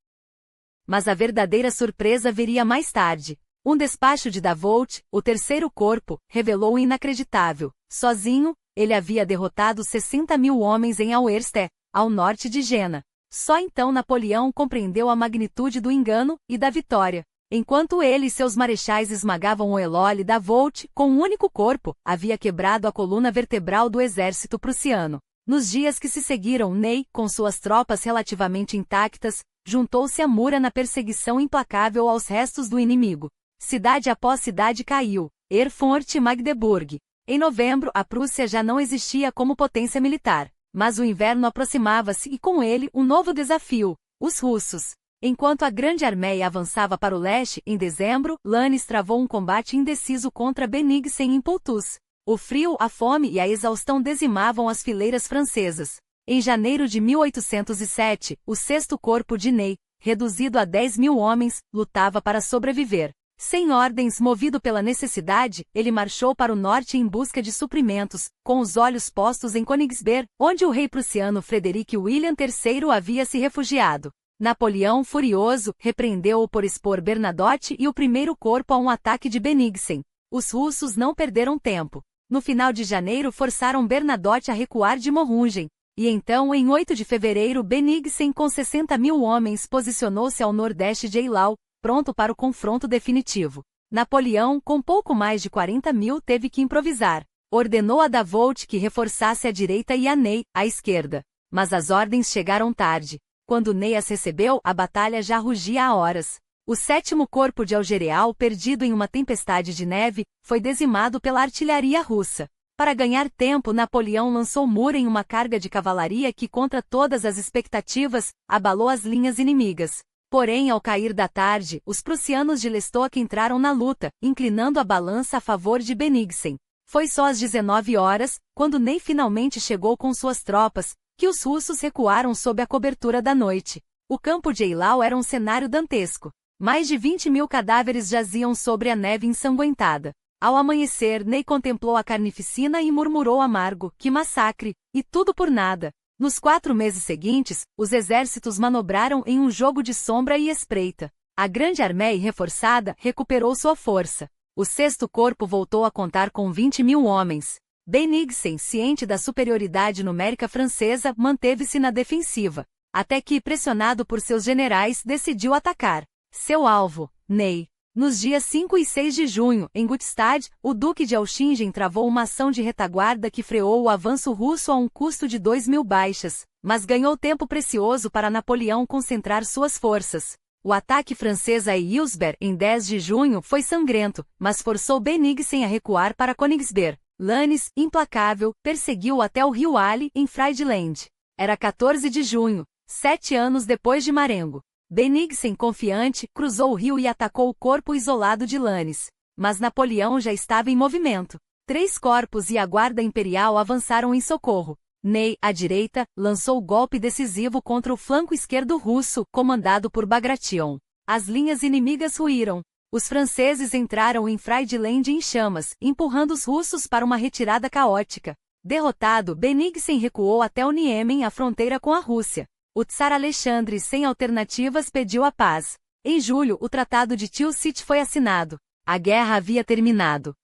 Mas a verdadeira surpresa viria mais tarde. Um despacho de Davout, o 3º corpo, revelou o inacreditável. Sozinho, ele havia derrotado 60.000 homens em Auerstedt, ao norte de Jena. Só então Napoleão compreendeu a magnitude do engano e da vitória. Enquanto ele e seus marechais esmagavam Oelole, Davout, com um único corpo, havia quebrado a coluna vertebral do exército prussiano. Nos dias que se seguiram, Ney, com suas tropas relativamente intactas, juntou-se a Mura na perseguição implacável aos restos do inimigo. Cidade após cidade caiu, Erfurt e Magdeburg. Em novembro, a Prússia já não existia como potência militar, mas o inverno aproximava-se e com ele um novo desafio: os russos. Enquanto a Grande Armée avançava para o leste, em dezembro, Lannes travou um combate indeciso contra Bennigsen em Poitou. O frio, a fome e a exaustão dizimavam as fileiras francesas. Em janeiro de 1807, o 6º Corpo de Ney, reduzido a 10.000 homens, lutava para sobreviver. Sem ordens, movido pela necessidade, ele marchou para o norte em busca de suprimentos, com os olhos postos em Königsberg, onde o rei prussiano Frederic William III havia se refugiado. Napoleão, furioso, repreendeu-o por expor Bernadotte e o 1º Corpo a um ataque de Bennigsen. Os russos não perderam tempo. No final de janeiro forçaram Bernadotte a recuar de Morrungen. E então, em 8 de fevereiro, Bennigsen com 60.000 homens posicionou-se ao nordeste de Eylau, pronto para o confronto definitivo. Napoleão, com pouco mais de 40.000, teve que improvisar. Ordenou a Davout que reforçasse a direita e a Ney, a esquerda. Mas as ordens chegaram tarde. Quando Ney as recebeu, a batalha já rugia há horas. O 7º Corpo de Augereau, perdido em uma tempestade de neve, foi dizimado pela artilharia russa. Para ganhar tempo, Napoleão lançou Murat em uma carga de cavalaria que, contra todas as expectativas, abalou as linhas inimigas. Porém, ao cair da tarde, os prussianos de Lestock entraram na luta, inclinando a balança a favor de Bennigsen. Foi só às 19 horas, quando Ney finalmente chegou com suas tropas, que os russos recuaram sob a cobertura da noite. O campo de Eylau era um cenário dantesco. Mais de 20.000 cadáveres jaziam sobre a neve ensanguentada. Ao amanhecer, Ney contemplou a carnificina e murmurou amargo: que massacre! E tudo por nada. Nos 4 meses seguintes, os exércitos manobraram em um jogo de sombra e espreita. A Grande Armée reforçada recuperou sua força. O 6º Corpo voltou a contar com 20.000 homens. Bennigsen, ciente da superioridade numérica francesa, manteve-se na defensiva, até que, pressionado por seus generais, decidiu atacar. Seu alvo, Ney, Nos dias 5 e 6 de junho, em Gutstadt, o Duque de Auchingen travou uma ação de retaguarda que freou o avanço russo a um custo de 2.000 baixas, mas ganhou tempo precioso para Napoleão concentrar suas forças. O ataque francês a Eusber, em 10 de junho, foi sangrento, mas forçou Bennigsen a recuar para Königsberg. Lannes, implacável, perseguiu até o rio Alle, em Friedland. Era 14 de junho, 7 anos depois de Marengo. Bennigsen, confiante, cruzou o rio e atacou o corpo isolado de Lannes. Mas Napoleão já estava em movimento. 3 corpos e a guarda imperial avançaram em socorro. Ney, à direita, lançou o golpe decisivo contra o flanco esquerdo russo, comandado por Bagration. As linhas inimigas ruíram. Os franceses entraram em Friedland em chamas, empurrando os russos para uma retirada caótica. Derrotado, Bennigsen recuou até o Niemen, a fronteira com a Rússia. O tsar Alexandre, sem alternativas, pediu a paz. Em julho, o Tratado de Tilsit foi assinado. A guerra havia terminado.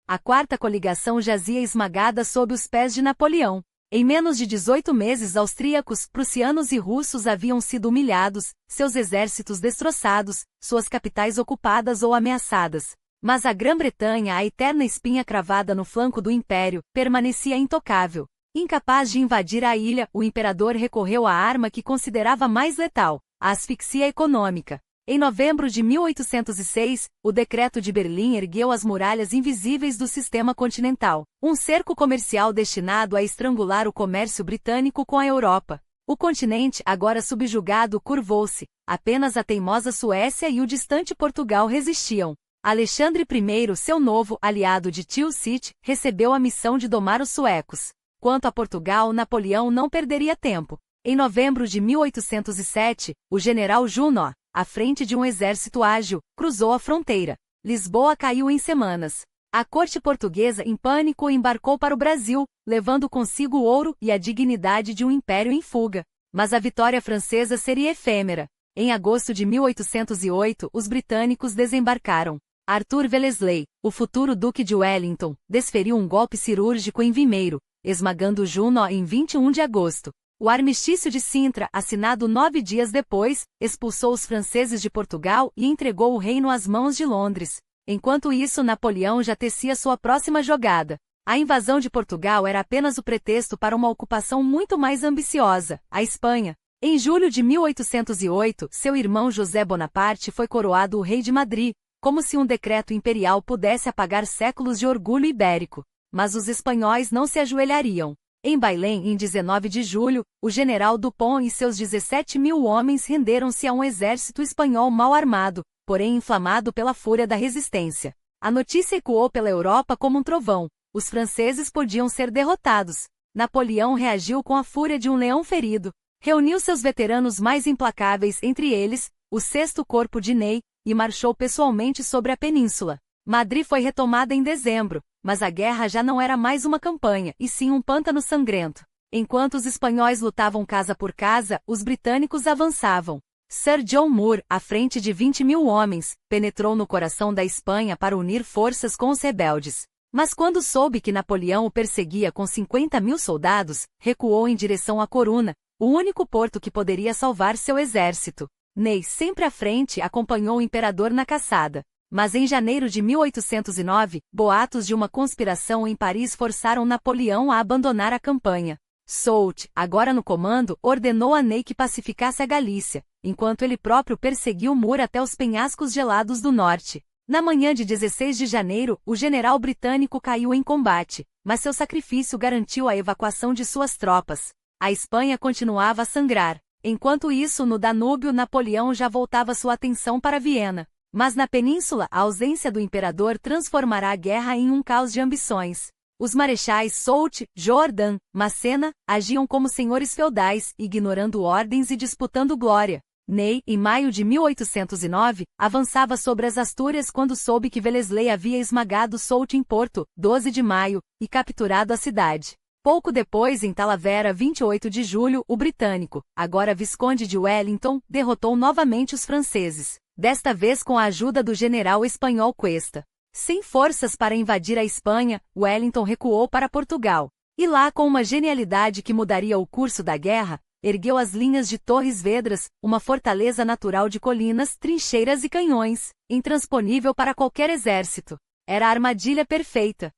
A quarta coligação jazia esmagada sob os pés de Napoleão. Em menos de 18 meses, austríacos, prussianos e russos haviam sido humilhados, seus exércitos destroçados, suas capitais ocupadas ou ameaçadas. Mas a Grã-Bretanha, a eterna espinha cravada no flanco do império, permanecia intocável. Incapaz de invadir a ilha, o imperador recorreu à arma que considerava mais letal, a asfixia econômica. Em novembro de 1806, o Decreto de Berlim ergueu as muralhas invisíveis do sistema continental, um cerco comercial destinado a estrangular o comércio britânico com a Europa. O continente, agora subjugado, curvou-se. Apenas a teimosa Suécia e o distante Portugal resistiam. Alexandre I, seu novo aliado de Tilsit, recebeu a missão de domar os suecos. Quanto a Portugal, Napoleão não perderia tempo. Em novembro de 1807, o general Junot, à frente de um exército ágil, cruzou a fronteira. Lisboa caiu em semanas. A corte portuguesa, em pânico, embarcou para o Brasil, levando consigo o ouro e a dignidade de um império em fuga. Mas a vitória francesa seria efêmera. Em agosto de 1808, os britânicos desembarcaram. Arthur Wellesley, o futuro Duque de Wellington, desferiu um golpe cirúrgico em Vimeiro, esmagando Junot em 21 de agosto. O armistício de Sintra, assinado 9 dias depois, expulsou os franceses de Portugal e entregou o reino às mãos de Londres. Enquanto isso, Napoleão já tecia sua próxima jogada. A invasão de Portugal era apenas o pretexto para uma ocupação muito mais ambiciosa, a Espanha. Em julho de 1808, seu irmão José Bonaparte foi coroado o rei de Madrid, como se um decreto imperial pudesse apagar séculos de orgulho ibérico. Mas os espanhóis não se ajoelhariam. Em Bailén, em 19 de julho, o general Dupont e seus 17.000 homens renderam-se a um exército espanhol mal armado, porém inflamado pela fúria da resistência. A notícia ecoou pela Europa como um trovão. Os franceses podiam ser derrotados. Napoleão reagiu com a fúria de um leão ferido. Reuniu seus veteranos mais implacáveis, entre eles, o 6º Corpo de Ney, e marchou pessoalmente sobre a península. Madrid foi retomada em dezembro, mas a guerra já não era mais uma campanha, e sim um pântano sangrento. Enquanto os espanhóis lutavam casa por casa, os britânicos avançavam. Sir John Moore, à frente de 20.000 homens, penetrou no coração da Espanha para unir forças com os rebeldes. Mas quando soube que Napoleão o perseguia com 50.000 soldados, recuou em direção a Coruna, o único porto que poderia salvar seu exército. Ney, sempre à frente, acompanhou o imperador na caçada. Mas em janeiro de 1809, boatos de uma conspiração em Paris forçaram Napoleão a abandonar a campanha. Soult, agora no comando, ordenou a Ney que pacificasse a Galícia, enquanto ele próprio perseguiu Moore até os penhascos gelados do norte. Na manhã de 16 de janeiro, o general britânico caiu em combate, mas seu sacrifício garantiu a evacuação de suas tropas. A Espanha continuava a sangrar. Enquanto isso, no Danúbio, Napoleão já voltava sua atenção para Viena. Mas na península, a ausência do imperador transformará a guerra em um caos de ambições. Os marechais Soult, Jourdan, Massena, agiam como senhores feudais, ignorando ordens e disputando glória. Ney, em maio de 1809, avançava sobre as Astúrias quando soube que Wellesley havia esmagado Soult em Porto, 12 de maio, e capturado a cidade. Pouco depois, em Talavera, 28 de julho, o britânico, agora Visconde de Wellington, derrotou novamente os franceses. Desta vez com a ajuda do general espanhol Cuesta. Sem forças para invadir a Espanha, Wellington recuou para Portugal. E lá, com uma genialidade que mudaria o curso da guerra, ergueu as linhas de Torres Vedras, uma fortaleza natural de colinas, trincheiras e canhões, intransponível para qualquer exército. Era a armadilha perfeita.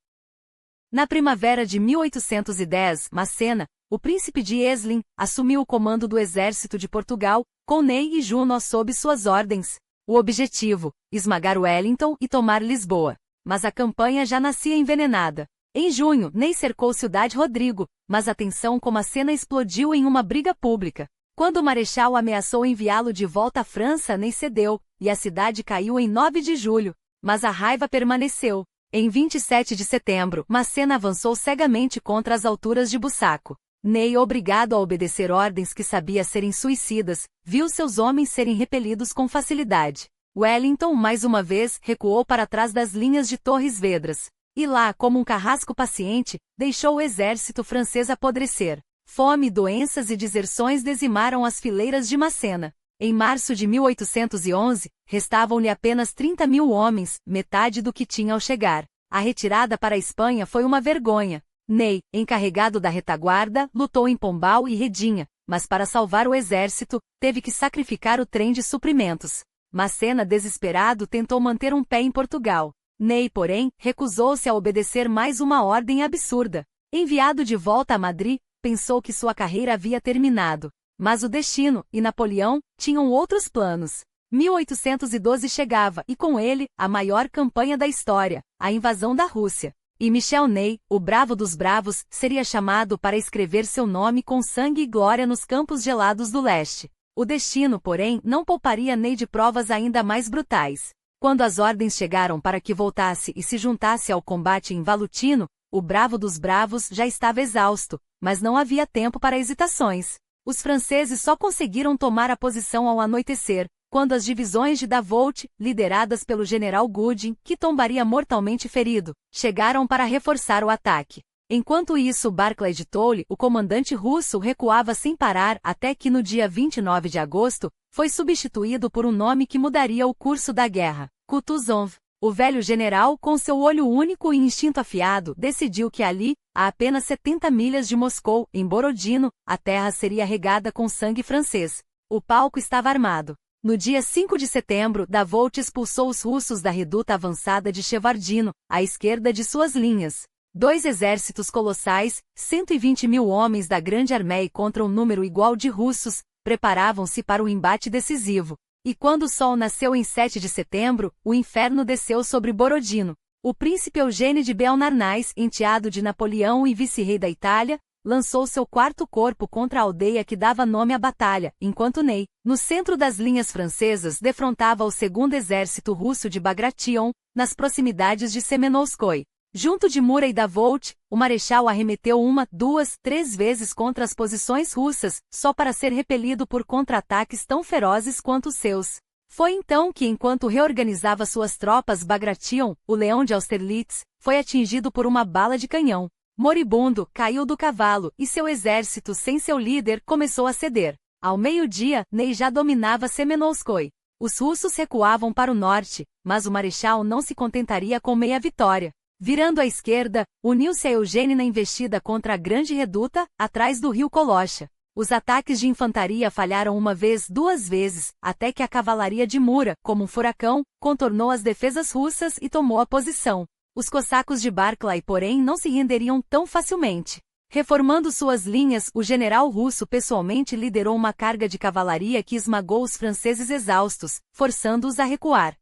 Na primavera de 1810, Massena, o príncipe de Esslin, assumiu o comando do exército de Portugal, com Ney e Junot sob suas ordens. O objetivo: esmagar Wellington e tomar Lisboa. Mas a campanha já nascia envenenada. Em junho, Ney cercou Cidade Rodrigo, mas a tensão com Massena explodiu em uma briga pública. Quando o Marechal ameaçou enviá-lo de volta à França, Ney cedeu, e a cidade caiu em 9 de julho. Mas a raiva permaneceu. Em 27 de setembro, Massena avançou cegamente contra as alturas de Bussaco. Ney, obrigado a obedecer ordens que sabia serem suicidas, viu seus homens serem repelidos com facilidade. Wellington, mais uma vez, recuou para trás das linhas de Torres Vedras. E lá, como um carrasco paciente, deixou o exército francês apodrecer. Fome, doenças e deserções dizimaram as fileiras de Massena. Em março de 1811, restavam-lhe apenas 30.000 homens, metade do que tinha ao chegar. A retirada para a Espanha foi uma vergonha. Ney, encarregado da retaguarda, lutou em Pombal e Redinha, mas para salvar o exército, teve que sacrificar o trem de suprimentos. Massena, desesperado, tentou manter um pé em Portugal. Ney, porém, recusou-se a obedecer mais uma ordem absurda. Enviado de volta a Madrid, pensou que sua carreira havia terminado. Mas o destino e Napoleão tinham outros planos. 1812 chegava e, com ele, a maior campanha da história, a invasão da Rússia. E Michel Ney, o bravo dos bravos, seria chamado para escrever seu nome com sangue e glória nos campos gelados do leste. O destino, porém, não pouparia Ney de provas ainda mais brutais. Quando as ordens chegaram para que voltasse e se juntasse ao combate em Valutino, o bravo dos bravos já estava exausto, mas não havia tempo para hesitações. Os franceses só conseguiram tomar a posição ao anoitecer, quando as divisões de Davout, lideradas pelo general Gooding, que tombaria mortalmente ferido, chegaram para reforçar o ataque. Enquanto isso, Barclay de Tolly, o comandante russo, recuava sem parar até que no dia 29 de agosto, foi substituído por um nome que mudaria o curso da guerra, Kutuzov. O velho general, com seu olho único e instinto afiado, decidiu que ali, a apenas 70 milhas de Moscou, em Borodino, a terra seria regada com sangue francês. O palco estava armado. No dia 5 de setembro, Davout expulsou os russos da reduta avançada de Shevardino, à esquerda de suas linhas. 2 exércitos colossais, 120.000 homens da Grande Armée contra um número igual de russos, preparavam-se para o embate decisivo. E quando o sol nasceu em 7 de setembro, o inferno desceu sobre Borodino. O príncipe Eugênio de Beauharnais, enteado de Napoleão e vice-rei da Itália, lançou seu 4º corpo contra a aldeia que dava nome à batalha, enquanto Ney, no centro das linhas francesas, defrontava o 2º exército russo de Bagration, nas proximidades de Semenouskoye. Junto de Murat e Davout, o marechal arremeteu 1, 2, 3 vezes contra as posições russas, só para ser repelido por contra-ataques tão ferozes quanto os seus. Foi então que, enquanto reorganizava suas tropas, Bagration, o leão de Austerlitz, foi atingido por uma bala de canhão. Moribundo, caiu do cavalo, e seu exército, sem seu líder, começou a ceder. Ao meio-dia, Ney já dominava Semenouskoye. Os russos recuavam para o norte, mas o marechal não se contentaria com meia vitória. Virando à esquerda, uniu-se a Eugênio na investida contra a grande reduta, atrás do rio Kolocha. Os ataques de infantaria falharam 1 vez, 2 vezes, até que a cavalaria de Murat, como um furacão, contornou as defesas russas e tomou a posição. Os cossacos de Barclay, porém, não se renderiam tão facilmente. Reformando suas linhas, o general russo pessoalmente liderou uma carga de cavalaria que esmagou os franceses exaustos, forçando-os a recuar.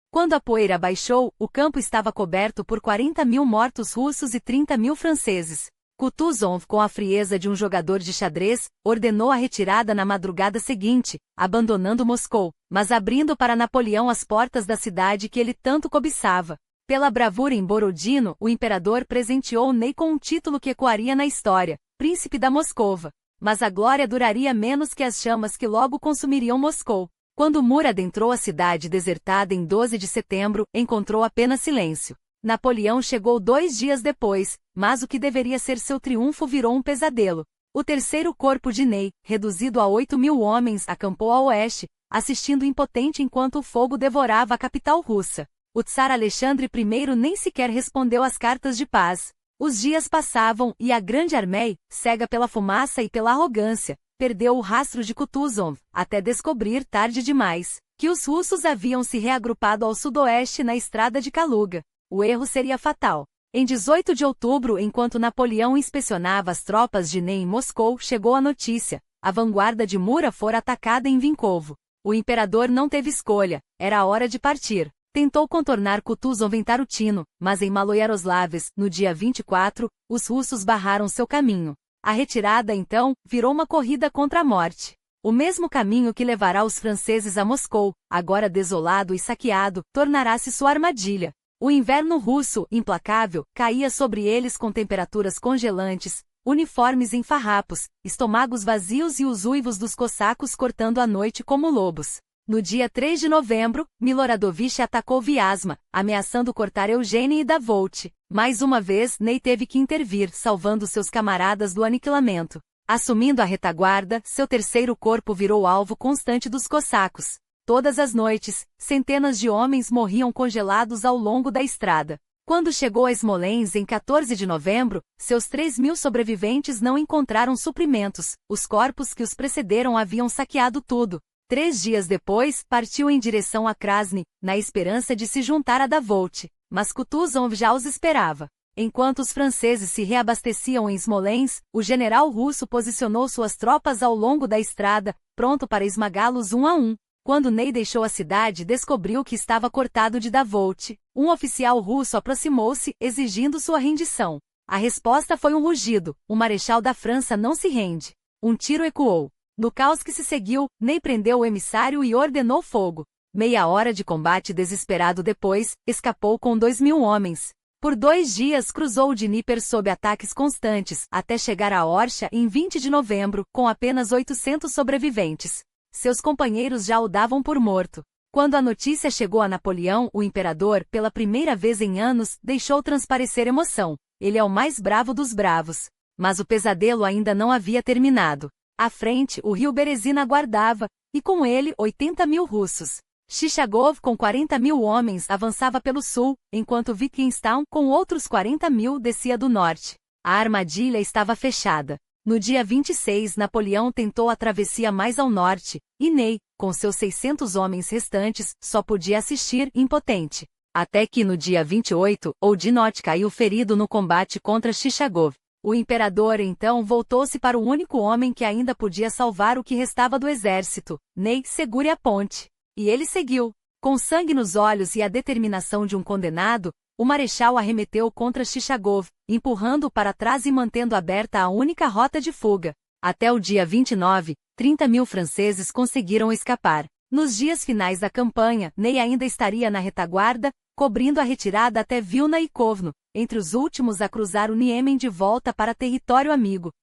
Quando a poeira baixou, o campo estava coberto por 40.000 mortos russos e 30.000 franceses. Kutuzov, com a frieza de um jogador de xadrez, ordenou a retirada na madrugada seguinte, abandonando Moscou, mas abrindo para Napoleão as portas da cidade que ele tanto cobiçava. Pela bravura em Borodino, o imperador presenteou Ney com um título que ecoaria na história, Príncipe da Moscova. Mas a glória duraria menos que as chamas que logo consumiriam Moscou. Quando Murat adentrou a cidade desertada em 12 de setembro, encontrou apenas silêncio. Napoleão chegou 2 dias depois, mas o que deveria ser seu triunfo virou um pesadelo. O 3º corpo de Ney, reduzido a 8.000 homens, acampou a oeste, assistindo impotente enquanto o fogo devorava a capital russa. O tsar Alexandre I nem sequer respondeu às cartas de paz. Os dias passavam e a Grande Armée, cega pela fumaça e pela arrogância, perdeu o rastro de Kutuzov, até descobrir, tarde demais, que os russos haviam se reagrupado ao sudoeste na estrada de Kaluga. O erro seria fatal. Em 18 de outubro, enquanto Napoleão inspecionava as tropas de Ney em Moscou, chegou a notícia: a vanguarda de Mura fora atacada em Vinkovo. O imperador não teve escolha, era a hora de partir. Tentou contornar Kutuzov em Tarutino, mas em Maloyaroslavs, no dia 24, os russos barraram seu caminho. A retirada, então, virou uma corrida contra a morte. O mesmo caminho que levará os franceses a Moscou, agora desolado e saqueado, tornará-se sua armadilha. O inverno russo, implacável, caía sobre eles com temperaturas congelantes, uniformes em farrapos, estômagos vazios e os uivos dos cossacos cortando a noite como lobos. No dia 3 de novembro, Miloradovich atacou Vyazma, ameaçando cortar Eugênia e Davout. Mais uma vez, Ney teve que intervir, salvando seus camaradas do aniquilamento. Assumindo a retaguarda, seu terceiro corpo virou alvo constante dos cossacos. Todas as noites, centenas de homens morriam congelados ao longo da estrada. Quando chegou a Smolensk em 14 de novembro, seus 3.000 sobreviventes não encontraram suprimentos, os corpos que os precederam haviam saqueado tudo. 3 dias depois, partiu em direção a Krasny, na esperança de se juntar a Davout, mas Kutuzov já os esperava. Enquanto os franceses se reabasteciam em Smolensk, o general russo posicionou suas tropas ao longo da estrada, pronto para esmagá-los um a um. Quando Ney deixou a cidade, descobriu que estava cortado de Davout. Um oficial russo aproximou-se, exigindo sua rendição. A resposta foi um rugido: o marechal da França não se rende. Um tiro ecoou. No caos que se seguiu, Ney prendeu o emissário e ordenou fogo. Meia hora de combate desesperado depois, escapou com 2.000 homens. Por 2 dias cruzou o Dnieper sob ataques constantes, até chegar a Orsha em 20 de novembro, com apenas 800 sobreviventes. Seus companheiros já o davam por morto. Quando a notícia chegou a Napoleão, o imperador, pela primeira vez em anos, deixou transparecer emoção. Ele é o mais bravo dos bravos. Mas o pesadelo ainda não havia terminado. À frente, o rio Berezina aguardava, e com ele 80.000 russos. Chichagov, com 40.000 homens, avançava pelo sul, enquanto Wittgenstein, com outros 40.000, descia do norte. A armadilha estava fechada. No dia 26, Napoleão tentou a travessia mais ao norte, e Ney, com seus 600 homens restantes, só podia assistir, impotente. Até que no dia 28, Oudinot caiu ferido no combate contra Chichagov. O imperador então voltou-se para o único homem que ainda podia salvar o que restava do exército: Ney, segure a ponte. E ele seguiu. Com sangue nos olhos e a determinação de um condenado, o marechal arremeteu contra Chichagov, empurrando-o para trás e mantendo aberta a única rota de fuga. Até o dia 29, 30.000 franceses conseguiram escapar. Nos dias finais da campanha, Ney ainda estaria na retaguarda, cobrindo a retirada até Vilna e Kovno, entre os últimos a cruzar o Niemen de volta para território amigo.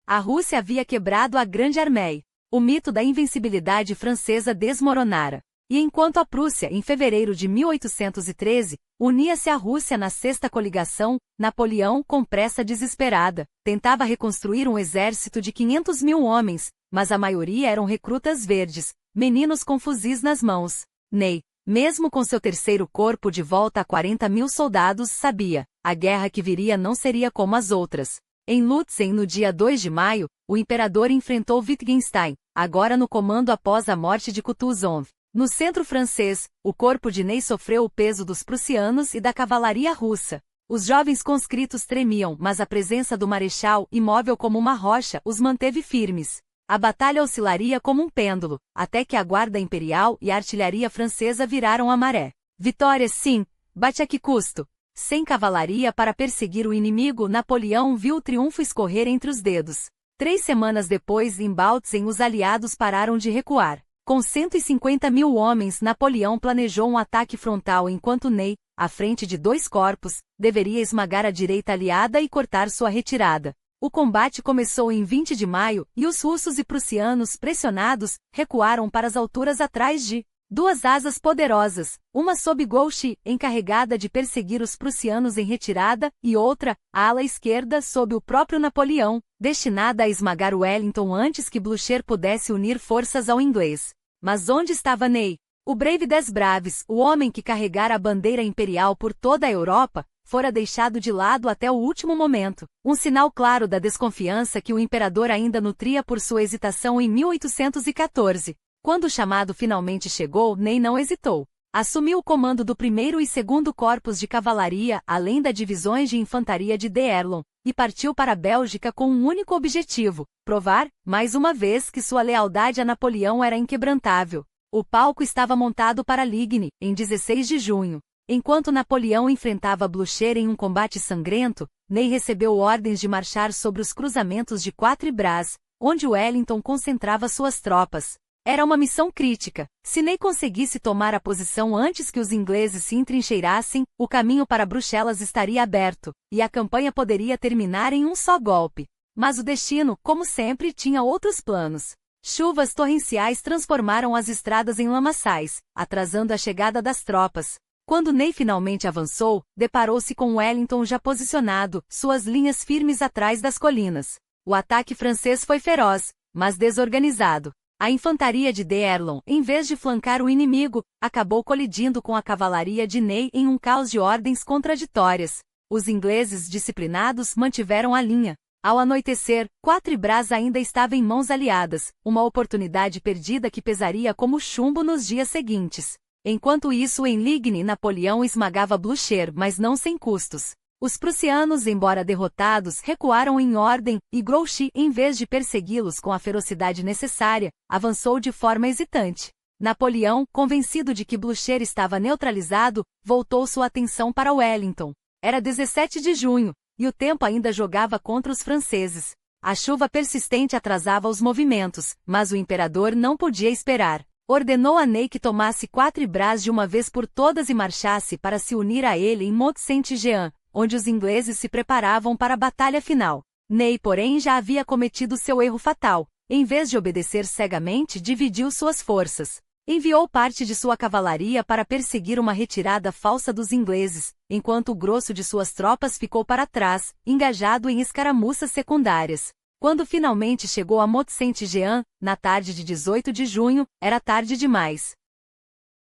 A Rússia havia quebrado a Grande Armée. O mito da invencibilidade francesa desmoronara. E enquanto a Prússia, em fevereiro de 1813, unia-se à Rússia na Sexta Coligação, Napoleão, com pressa desesperada, tentava reconstruir um exército de 500.000 homens, mas a maioria eram recrutas verdes, meninos com fuzis nas mãos. Ney, mesmo com seu terceiro corpo de volta a 40.000 soldados, sabia: a guerra que viria não seria como as outras. Em Lutzen, no dia 2 de maio, o imperador enfrentou Wittgenstein, agora no comando após a morte de Kutuzov. No centro francês, o corpo de Ney sofreu o peso dos prussianos e da cavalaria russa. Os jovens conscritos tremiam, mas a presença do marechal, imóvel como uma rocha, os manteve firmes. A batalha oscilaria como um pêndulo, até que a guarda imperial e a artilharia francesa viraram a maré. Vitória, sim, bate a que custo? Sem cavalaria para perseguir o inimigo, Napoleão viu o triunfo escorrer entre os dedos. 3 semanas depois, em Bautzen, os aliados pararam de recuar. Com 150.000 homens, Napoleão planejou um ataque frontal enquanto Ney, à frente de 2 corpos, deveria esmagar a direita aliada e cortar sua retirada. O combate começou em 20 de maio, e os russos e prussianos, pressionados, recuaram para as alturas atrás de 2 asas poderosas, uma sob Grouchy, encarregada de perseguir os prussianos em retirada, e outra, a ala esquerda, sob o próprio Napoleão, destinada a esmagar Wellington antes que Blücher pudesse unir forças ao inglês. Mas onde estava Ney? O Brave des Braves, o homem que carregara a bandeira imperial por toda a Europa, fora deixado de lado até o último momento, um sinal claro da desconfiança que o imperador ainda nutria por sua hesitação em 1814. Quando o chamado finalmente chegou, Ney não hesitou. Assumiu o comando do 1º e 2º Corpos de Cavalaria, além das divisões de infantaria de D'Erlon, e partiu para a Bélgica com um único objetivo: provar, mais uma vez, que sua lealdade a Napoleão era inquebrantável. O palco estava montado para Ligny, em 16 de junho. Enquanto Napoleão enfrentava Blücher em um combate sangrento, Ney recebeu ordens de marchar sobre os cruzamentos de Quatre Bras, onde Wellington concentrava suas tropas. Era uma missão crítica. Se Ney conseguisse tomar a posição antes que os ingleses se entrincheirassem, o caminho para Bruxelas estaria aberto, e a campanha poderia terminar em um só golpe. Mas o destino, como sempre, tinha outros planos. Chuvas torrenciais transformaram as estradas em lamaçais, atrasando a chegada das tropas. Quando Ney finalmente avançou, deparou-se com Wellington já posicionado, suas linhas firmes atrás das colinas. O ataque francês foi feroz, mas desorganizado. A infantaria de D'Erlon, em vez de flancar o inimigo, acabou colidindo com a cavalaria de Ney em um caos de ordens contraditórias. Os ingleses, disciplinados, mantiveram a linha. Ao anoitecer, Quatre Bras ainda estava em mãos aliadas, uma oportunidade perdida que pesaria como chumbo nos dias seguintes. Enquanto isso, em Ligny, Napoleão esmagava Blücher, mas não sem custos. Os prussianos, embora derrotados, recuaram em ordem, e Grouchy, em vez de persegui-los com a ferocidade necessária, avançou de forma hesitante. Napoleão, convencido de que Blücher estava neutralizado, voltou sua atenção para Wellington. Era 17 de junho, e o tempo ainda jogava contra os franceses. A chuva persistente atrasava os movimentos, mas o imperador não podia esperar. Ordenou a Ney que tomasse Quatre Bras de uma vez por todas e marchasse para se unir a ele em Mont-Saint-Jean, onde os ingleses se preparavam para a batalha final. Ney, porém, já havia cometido seu erro fatal. Em vez de obedecer cegamente, dividiu suas forças. Enviou parte de sua cavalaria para perseguir uma retirada falsa dos ingleses, enquanto o grosso de suas tropas ficou para trás, engajado em escaramuças secundárias. Quando finalmente chegou a Mont-Saint-Jean, na tarde de 18 de junho, era tarde demais.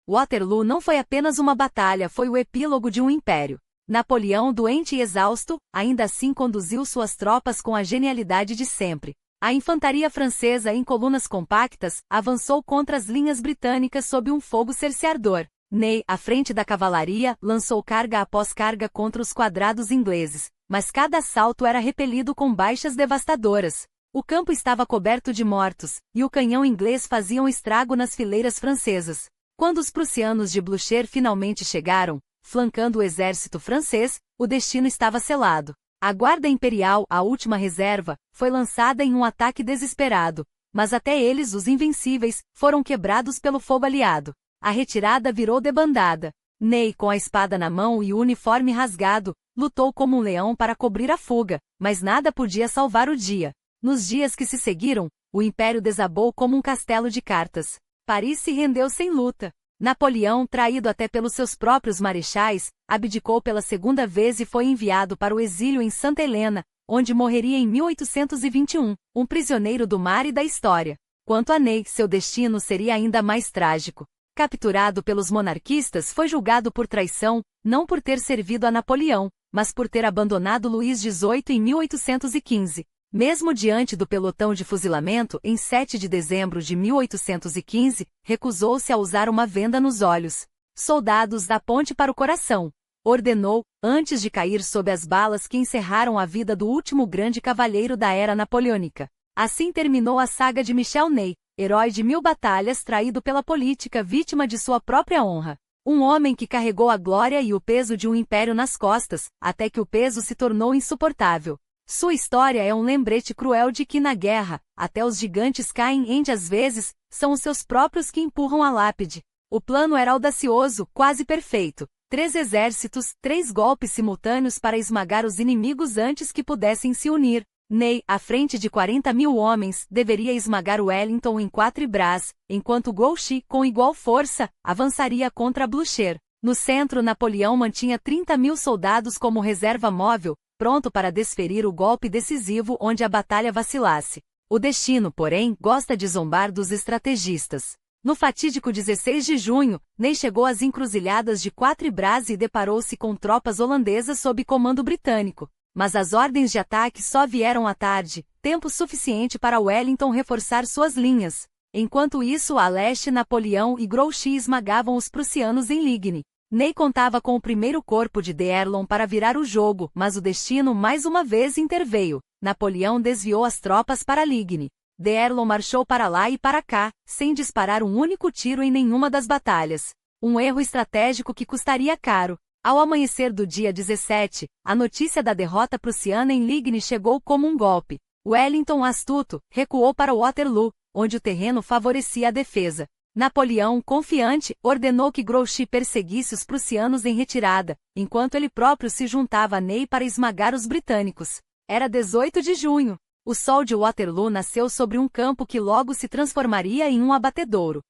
Waterloo não foi apenas uma batalha, foi o epílogo de um império. Napoleão, doente e exausto, ainda assim conduziu suas tropas com a genialidade de sempre. A infantaria francesa, em colunas compactas, avançou contra as linhas britânicas sob um fogo cerceador. Ney, à frente da cavalaria, lançou carga após carga contra os quadrados ingleses, mas cada assalto era repelido com baixas devastadoras. O campo estava coberto de mortos, e o canhão inglês fazia um estrago nas fileiras francesas. Quando os prussianos de Blücher finalmente chegaram, flancando o exército francês, o destino estava selado. A Guarda Imperial, a última reserva, foi lançada em um ataque desesperado, mas até eles, os invencíveis, foram quebrados pelo fogo aliado. A retirada virou debandada. Ney, com a espada na mão e o uniforme rasgado, lutou como um leão para cobrir a fuga, mas nada podia salvar o dia. Nos dias que se seguiram, o império desabou como um castelo de cartas. Paris se rendeu sem luta. Napoleão, traído até pelos seus próprios marechais, abdicou pela segunda vez e foi enviado para o exílio em Santa Helena, onde morreria em 1821, um prisioneiro do mar e da história. Quanto a Ney, seu destino seria ainda mais trágico. Capturado pelos monarquistas, foi julgado por traição, não por ter servido a Napoleão, mas por ter abandonado Luís XVIII em 1815. Mesmo diante do pelotão de fuzilamento, em 7 de dezembro de 1815, recusou-se a usar uma venda nos olhos. Soldados da ponte para o coração. Ordenou, antes de cair sob as balas que encerraram a vida do último grande cavalheiro da era napoleônica. Assim terminou a saga de Michel Ney, herói de 1000 batalhas, traído pela política, vítima de sua própria honra. Um homem que carregou a glória e o peso de um império nas costas, até que o peso se tornou insuportável. Sua história é um lembrete cruel de que na guerra, até os gigantes caem e às vezes, são os seus próprios que empurram a lápide. O plano era audacioso, quase perfeito. 3 exércitos, 3 golpes simultâneos para esmagar os inimigos antes que pudessem se unir. Ney, à frente de 40.000 homens, deveria esmagar Wellington em Quatre Bras, enquanto Grouchy, com igual força, avançaria contra Blücher. No centro, Napoleão mantinha 30.000 soldados como reserva móvel, pronto para desferir o golpe decisivo onde a batalha vacilasse. O destino, porém, gosta de zombar dos estrategistas. No fatídico 16 de junho, Ney chegou às encruzilhadas de Quatre Bras e deparou-se com tropas holandesas sob comando britânico. Mas as ordens de ataque só vieram à tarde, tempo suficiente para Wellington reforçar suas linhas. Enquanto isso, a leste, Napoleão e Grouchy esmagavam os prussianos em Ligny. Ney contava com o primeiro corpo de d'Erlon para virar o jogo, mas o destino mais uma vez interveio. Napoleão desviou as tropas para Ligny. D'Erlon marchou para lá e para cá, sem disparar um único tiro em nenhuma das batalhas. Um erro estratégico que custaria caro. Ao amanhecer do dia 17, a notícia da derrota prussiana em Ligny chegou como um golpe. Wellington, astuto, recuou para Waterloo, onde o terreno favorecia a defesa. Napoleão, confiante, ordenou que Grouchy perseguisse os prussianos em retirada, enquanto ele próprio se juntava a Ney para esmagar os britânicos. Era 18 de junho. O sol de Waterloo nasceu sobre um campo que logo se transformaria em um abatedouro.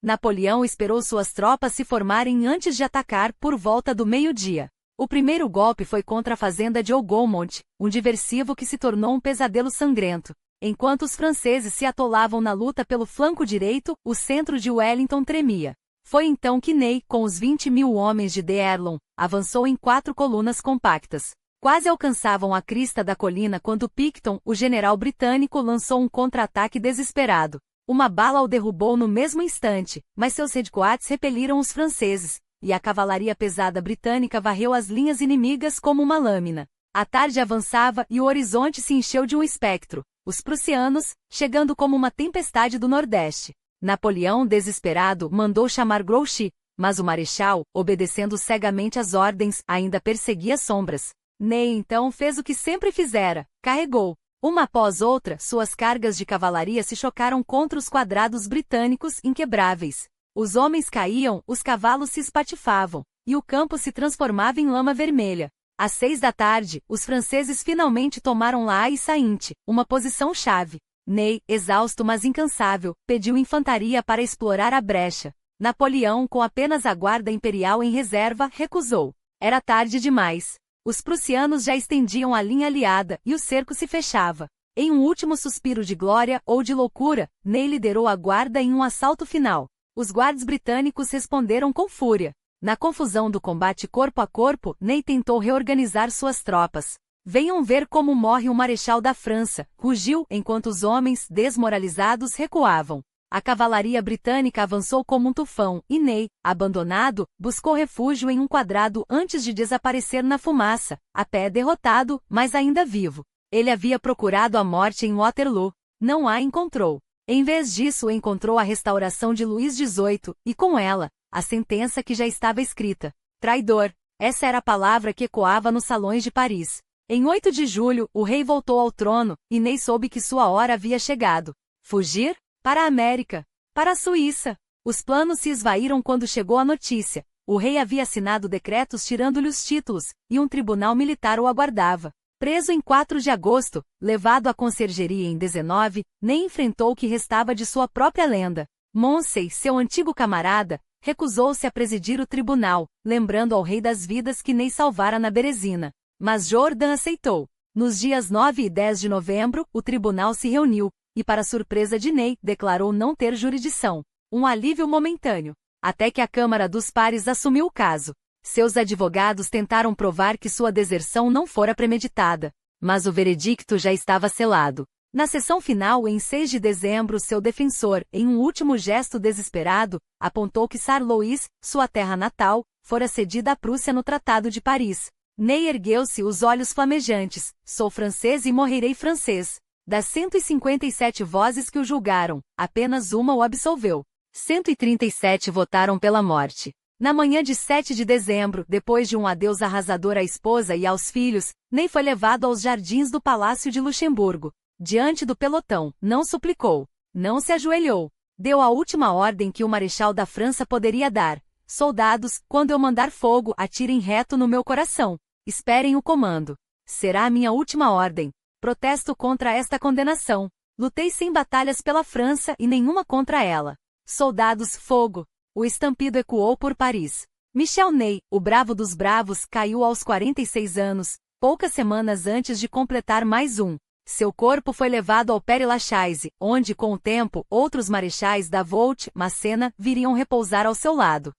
Napoleão esperou suas tropas se formarem antes de atacar por volta do meio-dia. O primeiro golpe foi contra a fazenda de Hougoumont, um diversivo que se tornou um pesadelo sangrento. Enquanto os franceses se atolavam na luta pelo flanco direito, o centro de Wellington tremia. Foi então que Ney, com os 20.000 homens de d'Erlon, avançou em 4 colunas compactas. Quase alcançavam a crista da colina quando Picton, o general britânico, lançou um contra-ataque desesperado. Uma bala o derrubou no mesmo instante, mas seus headquarters repeliram os franceses, e a cavalaria pesada britânica varreu as linhas inimigas como uma lâmina. A tarde avançava e o horizonte se encheu de um espectro. Os prussianos, chegando como uma tempestade do Nordeste. Napoleão, desesperado, mandou chamar Grouchy, mas o marechal, obedecendo cegamente às ordens, ainda perseguia sombras. Ney então fez o que sempre fizera, carregou. Uma após outra, suas cargas de cavalaria se chocaram contra os quadrados britânicos inquebráveis. Os homens caíam, os cavalos se espatifavam, e o campo se transformava em lama vermelha. Às 6 da tarde, os franceses finalmente tomaram La Haye-Sainte, uma posição-chave. Ney, exausto mas incansável, pediu infantaria para explorar a brecha. Napoleão, com apenas a guarda imperial em reserva, recusou. Era tarde demais. Os prussianos já estendiam a linha aliada, e o cerco se fechava. Em um último suspiro de glória ou de loucura, Ney liderou a guarda em um assalto final. Os guardas britânicos responderam com fúria. Na confusão do combate corpo a corpo, Ney tentou reorganizar suas tropas. Venham ver como morre o marechal da França, rugiu enquanto os homens, desmoralizados, recuavam. A cavalaria britânica avançou como um tufão, e Ney, abandonado, buscou refúgio em um quadrado antes de desaparecer na fumaça, a pé derrotado, mas ainda vivo. Ele havia procurado a morte em Waterloo. Não a encontrou. Em vez disso, encontrou a restauração de Luís XVIII, e com ela, a sentença que já estava escrita. Traidor. Essa era a palavra que ecoava nos salões de Paris. Em 8 de julho, o rei voltou ao trono, e Ney soube que sua hora havia chegado. Fugir? Para a América. Para a Suíça. Os planos se esvaíram quando chegou a notícia. O rei havia assinado decretos tirando-lhe os títulos, e um tribunal militar o aguardava. Preso em 4 de agosto, levado à Consergeria em 19, Ney enfrentou o que restava de sua própria lenda. Moncey, seu antigo camarada, recusou-se a presidir o tribunal, lembrando ao rei das vidas que Ney salvara na Berezina. Mas Jourdan aceitou. Nos dias 9 e 10 de novembro, o tribunal se reuniu, e para surpresa de Ney, declarou não ter jurisdição. Um alívio momentâneo. Até que a Câmara dos Pares assumiu o caso. Seus advogados tentaram provar que sua deserção não fora premeditada. Mas o veredicto já estava selado. Na sessão final, em 6 de dezembro, seu defensor, em um último gesto desesperado, apontou que Sarre-Louis, sua terra natal, fora cedida à Prússia no Tratado de Paris. Ney ergueu-se, os olhos flamejantes. Sou francês e morrerei francês. Das 157 vozes que o julgaram, apenas uma o absolveu. 137 votaram pela morte. Na manhã de 7 de dezembro, depois de um adeus arrasador à esposa e aos filhos, Ney foi levado aos jardins do Palácio de Luxemburgo. Diante do pelotão, não suplicou, não se ajoelhou. Deu a última ordem que o marechal da França poderia dar. Soldados, quando eu mandar fogo, atirem reto no meu coração. Esperem o comando. Será a minha última ordem. Protesto contra esta condenação. Lutei 100 batalhas pela França e nenhuma contra ela. Soldados, fogo. O estampido ecoou por Paris. Michel Ney, o bravo dos bravos, caiu aos 46 anos, poucas semanas antes de completar mais um. Seu corpo foi levado ao Père-Lachaise, onde, com o tempo, outros marechais da Volt, Massena, viriam repousar ao seu lado.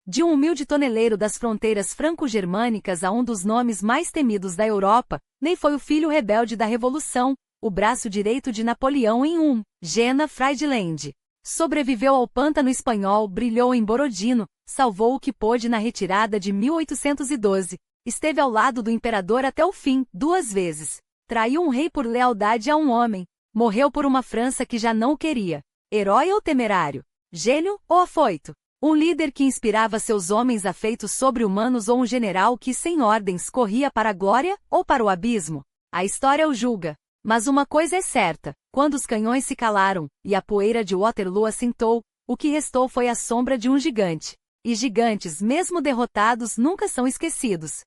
De um humilde toneleiro das fronteiras franco-germânicas a um dos nomes mais temidos da Europa, Ney foi o filho rebelde da Revolução, o braço direito de Napoleão em Jena Friedland. Sobreviveu ao pântano espanhol, brilhou em Borodino, salvou o que pôde na retirada de 1812, esteve ao lado do imperador até o fim, 2 vezes. Traiu um rei por lealdade a um homem, morreu por uma França que já não o queria. Herói ou temerário? Gênio ou afoito? Um líder que inspirava seus homens a feitos sobre-humanos ou um general que, sem ordens, corria para a glória ou para o abismo? A história o julga. Mas uma coisa é certa, quando os canhões se calaram, e a poeira de Waterloo assentou, o que restou foi a sombra de um gigante. E gigantes, mesmo derrotados, nunca são esquecidos.